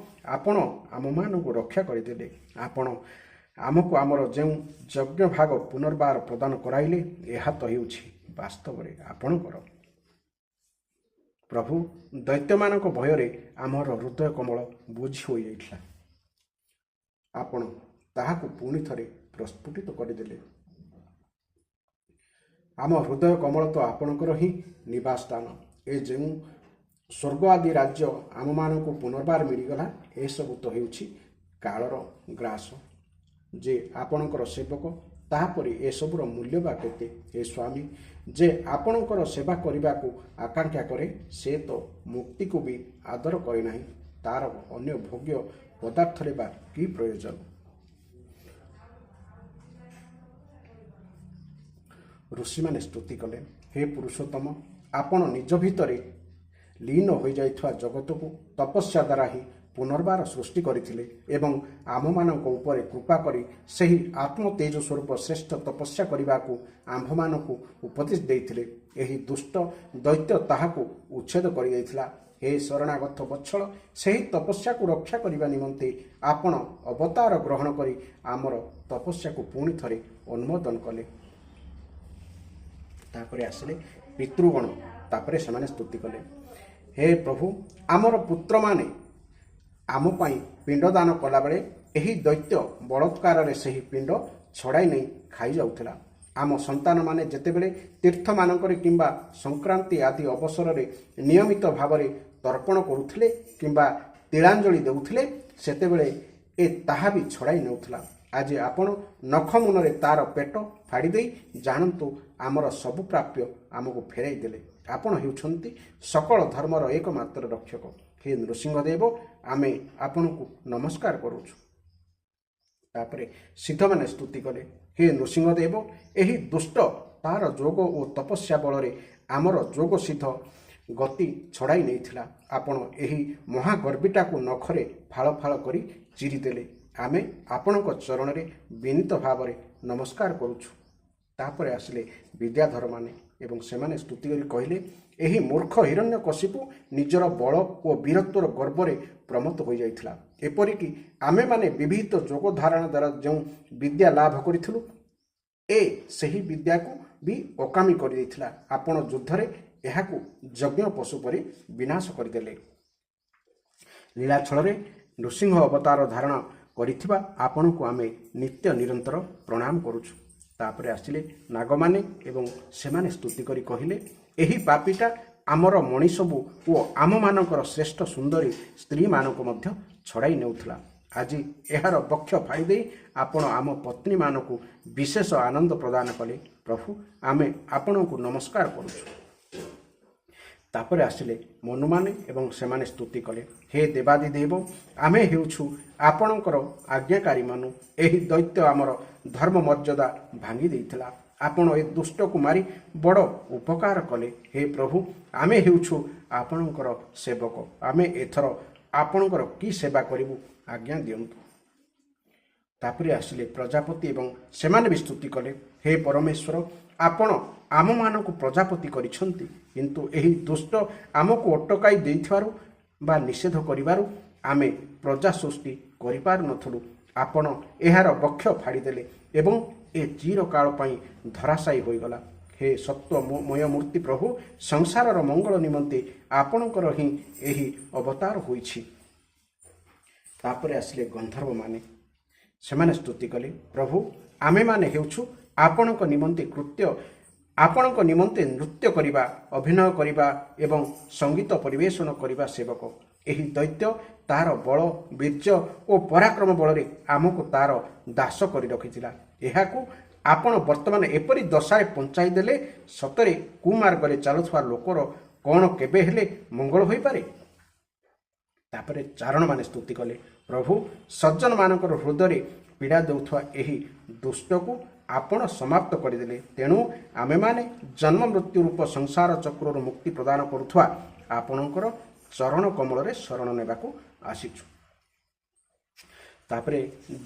ଆପଣ ଆମମାନଙ୍କୁ ରକ୍ଷା କରିଦେଲେ। ଆପଣ ଆମକୁ ଆମର ଯେଉଁ ଯଜ୍ଞ ଭାଗ ପୁନର୍ବାର ପ୍ରଦାନ କରାଇଲେ, ଏହା ତ ହେଉଛି ବାସ୍ତବରେ ଆପଣଙ୍କର। ପ୍ରଭୁ, ଦୈତ୍ୟମାନଙ୍କ ଭୟରେ ଆମର ହୃଦୟ କମଳ ବୁଝି ହୋଇଯାଇଥିଲା। ଆପଣ ତାହାକୁ ପୁଣି ଥରେ ପ୍ରସ୍ଫୁଟିତ କରିଦେଲେ। ଆମ ହୃଦୟ କମଳ ତ ଆପଣଙ୍କର ହିଁ ନିବାସ ସ୍ଥାନ। ଏ ଯେଉଁ ସ୍ୱର୍ଗ ଆଦି ରାଜ୍ୟ ଆମମାନଙ୍କୁ ପୁନର୍ବାର ମିଳିଗଲା, ଏସବୁ ତ ହେଉଛି କାଳର ଗ୍ରାସ। ଯେ ଆପଣଙ୍କର ସେବକ, ତାହାପରେ ଏସବୁର ମୂଲ୍ୟ ବା କେତେ? ହେ ସ୍ୱାମୀ, ଯେ ଆପଣଙ୍କର ସେବା କରିବାକୁ ଆକାଂକ୍ଷା କରେ, ସେ ତ ମୁକ୍ତିକୁ ବି ଆଦର କରେ ନାହିଁ। ତାର ଅନ୍ୟ ଭୋଗ୍ୟ ପଦାର୍ଥରେ ବା କି ପ୍ରୟୋଜନ? ଋଷିମାନେ ସ୍ତୁତି କଲେ, ହେ ପୁରୁଷୋତ୍ତମ, ଆପଣ ନିଜ ଭିତରେ ଲୀନ ହୋଇଯାଇଥିବା ଜଗତକୁ ତପସ୍ୟା ଦ୍ୱାରା ହିଁ ପୁନର୍ବାର ସୃଷ୍ଟି କରିଥିଲେ ଏବଂ ଆମମାନଙ୍କ ଉପରେ କୃପା କରି ସେହି ଆତ୍ମତେଜ ସ୍ୱରୂପ ଶ୍ରେଷ୍ଠ ତପସ୍ୟା କରିବାକୁ ଆମ୍ଭମାନଙ୍କୁ ଉପଦେଶ ଦେଇଥିଲେ। ଏହି ଦୁଷ୍ଟ ଦୈତ୍ୟ ତାହାକୁ ଉଚ୍ଛେଦ କରିଦେଇଥିଲା। ହେ ଶରଣାଗତ ବତ୍ସଳ, ସେହି ତପସ୍ୟାକୁ ରକ୍ଷା କରିବା ନିମନ୍ତେ ଆପଣ ଅବତାର ଗ୍ରହଣ କରି ଆମର ତପସ୍ୟାକୁ ପୁଣି ଥରେ ଅନୁମୋଦନ କଲେ। ତାପରେ ଆସିଲେ ପିତୃଗଣ। ତାପରେ ସେମାନେ ସ୍ତୁତି କଲେ, ହେ ପ୍ରଭୁ, ଆମର ପୁତ୍ରମାନେ ଆମ ପାଇଁ ପିଣ୍ଡଦାନ କଲାବେଳେ ଏହି ଦୈତ୍ୟ ବଳାତ୍କାରରେ ସେହି ପିଣ୍ଡ ଛଡ଼ାଇ ନେଇ ଖାଇଯାଉଥିଲା। ଆମ ସନ୍ତାନମାନେ ଯେତେବେଳେ ତୀର୍ଥମାନଙ୍କରେ କିମ୍ବା ସଂକ୍ରାନ୍ତି ଆଦି ଅବସରରେ ନିୟମିତ ଭାବରେ ତର୍ପଣ କରୁଥିଲେ କିମ୍ବା ତିଳାଞ୍ଜଳି ଦେଉଥିଲେ, ସେତେବେଳେ ତାହା ବି ଛଡ଼ାଇ ନେଉଥିଲା। ଆଜି ଆପଣ ନଖ ମୁନରେ ତାର ପେଟ ଫାଡ଼ି ଦେଇ ଜାଣନ୍ତୁ ଆମର ସବୁ ପ୍ରାପ୍ୟ ଆମକୁ ଫେରାଇ ଦେଲେ। ଆପଣ ହେଉଛନ୍ତି ସକଳ ଧର୍ମର ଏକମାତ୍ର ରକ୍ଷକ। ହେ ନୃସିଂହଦେବ, ଆମେ ଆପଣଙ୍କୁ ନମସ୍କାର କରୁଛୁ। ତାପରେ ସିଦ୍ଧମାନେ ସ୍ତୁତି କଲେ, ହେ ନୃସିଂହଦେବ, ଏହି ଦୁଷ୍ଟ ତାର ଯୋଗ ଓ ତପସ୍ୟା ବଳରେ ଆମର ଯୋଗ ସିଦ୍ଧ ଗତି ଛଡ଼ାଇ ନେଇଥିଲା। ଆପଣ ଏହି ମହାଗର୍ବିଟାକୁ ନଖରେ ଫାଳ ଫାଳ କରି ଚିରିଦେଲେ। ଆମେ ଆପଣଙ୍କ ଚରଣରେ ବିନୀତ ଭାବରେ ନମସ୍କାର କରୁଛୁ। ତାପରେ ଆସିଲେ ବିଦ୍ୟାଧରମାନେ ଏବଂ ସେମାନେ ସ୍ତୁତି କରି କହିଲେ, ଏହି ମୂର୍ଖ ହିରଣ୍ୟକଶିପୁ ନିଜର ବଳ ଓ ବୀରତ୍ୱର ଗର୍ବରେ ପ୍ରମତ୍ତ ହୋଇଯାଇଥିଲା। ଏପରିକି ଆମେମାନେ ବିବିଧ ଯୋଗ ଧାରଣା ଦ୍ୱାରା ଯେଉଁ ବିଦ୍ୟା ଲାଭ କରିଥିଲୁ, ସେହି ବିଦ୍ୟାକୁ ବି ଅକାମୀ କରିଦେଇଥିଲା। ଆପଣ ଯୁଦ୍ଧରେ ଏହାକୁ ଯଜ୍ଞ ପଶୁ ପରି ବିନାଶ କରିଦେଲେ। ଲୀଳାଛଳରେ ନୃସିଂହ ଅବତାର ଧାରଣ କରିଥିବା ଆପଣଙ୍କୁ ଆମେ ନିତ୍ୟ ନିରନ୍ତର ପ୍ରଣାମ କରୁଛୁ। ତାପରେ ଆସିଲେ ନାଗମାନେ ଏବଂ ସେମାନେ ସ୍ତୁତି କରି କହିଲେ, ଏହି ପାପୀଟା ଆମର ମଣିଷବୁ ଓ ଆମମାନଙ୍କର ଶ୍ରେଷ୍ଠ ସୁନ୍ଦରୀ ସ୍ତ୍ରୀମାନଙ୍କୁ ମଧ୍ୟ ଛଡ଼ାଇ ନେଉଥିଲା। ଆଜି ଏହାର ବକ୍ଷ ଫାଡ଼ି ଦେଇ ଆପଣ ଆମ ପତ୍ନୀମାନଙ୍କୁ ବିଶେଷ ଆନନ୍ଦ ପ୍ରଦାନ କଲେ। ପ୍ରଭୁ, ଆମେ ଆପଣଙ୍କୁ ନମସ୍କାର କରୁଛୁ। ତାପରେ ଆସିଲେ ମନୁମାନେ ଏବଂ ସେମାନେ ସ୍ତୁତି କଲେ, ହେ ଦେବାଦିଦେବ, ଆମେ ହେଉଛୁ ଆପଣଙ୍କର ଆଜ୍ଞାକାରୀମାନୁ। ଏହି ଦୈତ୍ୟ ଆମର ଧର୍ମ ମର୍ଯ୍ୟାଦା ଭାଙ୍ଗି ଦେଇଥିଲା। ଆପଣ ଏ ଦୁଷ୍ଟକୁ ମାରି ବଡ଼ ଉପକାର କଲେ। ହେ ପ୍ରଭୁ, ଆମେ ହେଉଛୁ ଆପଣଙ୍କର ସେବକ। ଆମେ ଏଥର ଆପଣଙ୍କର କି ସେବା କରିବୁ, ଆଜ୍ଞା ଦିଅନ୍ତୁ। ତାପରେ ଆସିଲେ ପ୍ରଜାପତି ଏବଂ ସେମାନେ ବି ସ୍ତୁତି କଲେ, ହେ ପରମେଶ୍ୱର, ଆପଣ ଆମମାନଙ୍କୁ ପ୍ରଜାପତି କରିଛନ୍ତି, କିନ୍ତୁ ଏହି ଦୁଷ୍ଟ ଆମକୁ ଅଟକାଇ ଦେଇଥିବାରୁ ବା ନିଷେଧ କରିବାରୁ ଆମେ ପ୍ରଜା ସୃଷ୍ଟି କରିପାରୁନଥିଲୁ। ଆପଣ ଏହାର ବକ୍ଷ ଫାଡ଼ିଦେଲେ ଏବଂ ଏ ଚିରକାଳ ପାଇଁ ଧରାଶାୟୀ ହୋଇଗଲା। ହେ ସତ୍ୱମୟ ମୂର୍ତ୍ତି ପ୍ରଭୁ, ସଂସାରର ମଙ୍ଗଳ ନିମନ୍ତେ ଆପଣଙ୍କର ହିଁ ଏହି ଅବତାର ହୋଇଛି। ତାପରେ ଆସିଲେ ଗନ୍ଧର୍ବମାନେ। ସେମାନେ ସ୍ତୁତି କଲେ, ପ୍ରଭୁ, ଆମେମାନେ ହେଉଛୁ ଆପଣଙ୍କ ନିମନ୍ତେ ନୃତ୍ୟ କରିବା, ଅଭିନୟ କରିବା ଏବଂ ସଙ୍ଗୀତ ପରିବେଷଣ କରିବା ସେବକ। ଏହି ଦୈତ୍ୟ ତାହାର ବଳ, ବୀର୍ଯ୍ୟ ଓ ପରାକ୍ରମ ବଳରେ ଆମକୁ ତାର ଦାସ କରି ରଖିଥିଲା। ଏହାକୁ ଆପଣ ବର୍ତ୍ତମାନ ଏପରି ଦଶାରେ ପହଞ୍ଚାଇ ଦେଲେ, ସତରେ କୁମାର୍ଗରେ ଚାଲୁଥିବା ଲୋକର କ'ଣ କେବେ ହେଲେ ମଙ୍ଗଳ ହୋଇପାରେ? ତାପରେ ଚାରଣମାନେ ସ୍ତୁତି କଲେ, ପ୍ରଭୁ, ସଜ୍ଜନମାନଙ୍କର ହୃଦୟରେ ପୀଡ଼ା ଦେଉଥିବା ଏହି ଦୁଷ୍ଟକୁ ଆପଣ ସମାପ୍ତ କରିଦେଲେ। ତେଣୁ ଆମେମାନେ ଜନ୍ମ ମୃତ୍ୟୁ ରୂପ ସଂସାର ଚକ୍ରରୁ ମୁକ୍ତି ପ୍ରଦାନ କରୁଥିବା ଆପଣଙ୍କର ଚରଣ କମଳରେ ଶରଣ ନେବାକୁ ଆସିଛୁ। ତାପରେ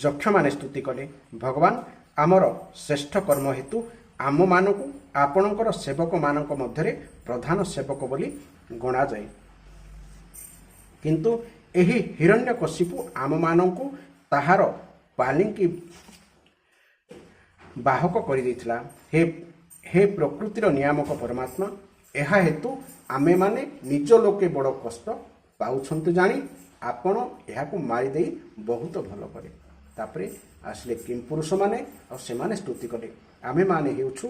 ଯକ୍ଷମାନେ ସ୍ତୁତି କଲେ, ଭଗବାନ, ଆମର ଶ୍ରେଷ୍ଠ କର୍ମ ହେତୁ ଆମମାନଙ୍କୁ ଆପଣଙ୍କର ସେବକମାନଙ୍କ ମଧ୍ୟରେ ପ୍ରଧାନ ସେବକ ବୋଲି ଗଣାଯାଏ। କିନ୍ତୁ ଏହି ହିରଣ୍ୟକଶିପୁ ଆମମାନଙ୍କୁ ତାହାର ପାଲିଙ୍କି ବାହକ କରିଦେଇଥିଲା। ହେ ପ୍ରକୃତିର ନିୟାମକ ପରମାତ୍ମା, ଏହା ହେତୁ ଆମେମାନେ ନିଜ ଲୋକେ ବଡ଼ କଷ୍ଟ ପାଉଛନ୍ତି ଜାଣି ଆପଣ ଏହାକୁ ମାରିଦେଇ ବହୁତ ଭଲ କଲେ। ତାପରେ ଆସିଲେ କିମ୍ ପୁରୁଷମାନେ ଆଉ ସେମାନେ ସ୍ତୁତି କଲେ, ଆମେମାନେ ହେଉଛୁ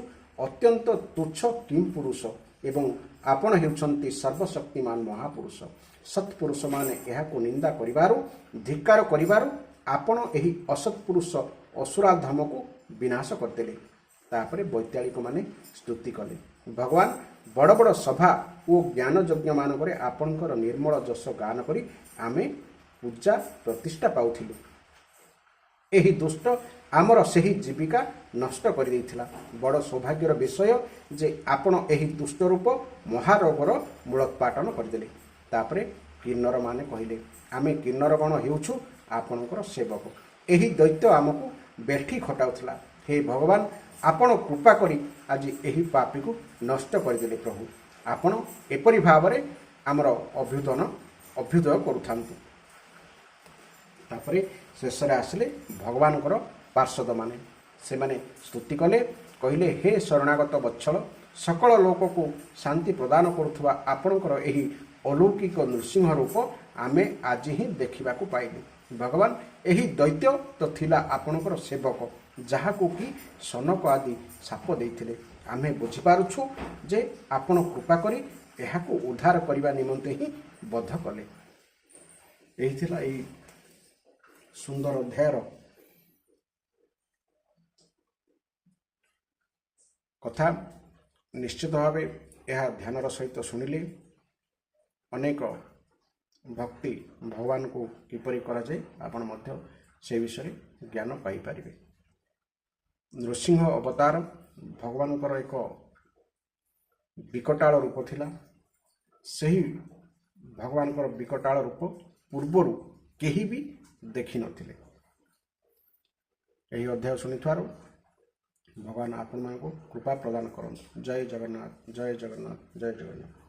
ଅତ୍ୟନ୍ତ ତୁଚ୍ଛ କିମ୍ ପୁରୁଷ ଏବଂ ଆପଣ ହେଉଛନ୍ତି ସର୍ବଶକ୍ତିମାନ ମହାପୁରୁଷ। ସତ୍ପୁରୁଷମାନେ ଏହାକୁ ନିନ୍ଦା କରିବାରୁ, ଧିକ୍କାର କରିବାରୁ ଆପଣ ଏହି ଅସତ୍ପୁରୁଷ ଅସୁରାଧମକୁ ବିନାଶ କରିଦେଲେ। ତାପରେ ବୈତାଳିକମାନେ ସ୍ତୁତି କଲେ, ଭଗବାନ, ବଡ଼ ବଡ଼ ସଭା ଓ ଜ୍ଞାନ ଯଜ୍ଞମାନଙ୍କରେ ଆପଣଙ୍କର ନିର୍ମଳ ଯଶ ଗାନ କରି ଆମେ ପୂଜା ପ୍ରତିଷ୍ଠା ପାଉଥିଲୁ। ଏହି ଦୁଷ୍ଟ ଆମର ସେହି ଜୀବିକା ନଷ୍ଟ କରିଦେଇଥିଲା। ବଡ଼ ସୌଭାଗ୍ୟର ବିଷୟ ଯେ ଆପଣ ଏହି ଦୁଷ୍ଟ ରୂପ ମହାରୋଗର ମୂଳୋତ୍ପାଟନ କରିଦେଲେ। ତାପରେ किन्नर माने कहले आमे किन्नर गण हेउछु आपणकर सेवक। एही दैत्य आमको बेठी खटाउथला। हे भगवान आपण कृपा करी आज एही पापी को नष्ट करदेले प्रभु। आपण एपरि भावरे आमर अभ्युदय करुथांतु। तापरे शेषरे आसिले भगवानकर पार्षद माने से माने स्तुति कले कहले हे शरणागत वत्सल सकल लोक को शांति प्रदान करुथुवा आपणकर एही अलौकिक नृसिंह रूप आमे आज ही देखा पाइलु। भगवान एही दैत्य तो थिला आपणकर सेवक जहाकू कि सनक आदि साप देइथिले। आमे बुझी पारुछु जे आपण कृपा करी एहाकू उद्धार करने निमंते ही बद्ध कले। एही थिला एही सुंदर अध्यायर कथा। निश्चित भाव यह ध्यानर सहित शुणिले अनेक भक्ति भगवान को किपरि करा जाए आपण मध्य से विषय ज्ञान पाई परिबे। नृसिंह अवतार भगवानकर एक विकटाल रूप थिला। सही भगवानकर विकटाल रूप पूर्वर केही भी देखि नथिले। यही अध्याय शुणिथार भगवान आपण मानको कृपा प्रदान करନ୍ତୁ। जय जगन्नाथ जय जगन्नाथ जय जगन्नाथ।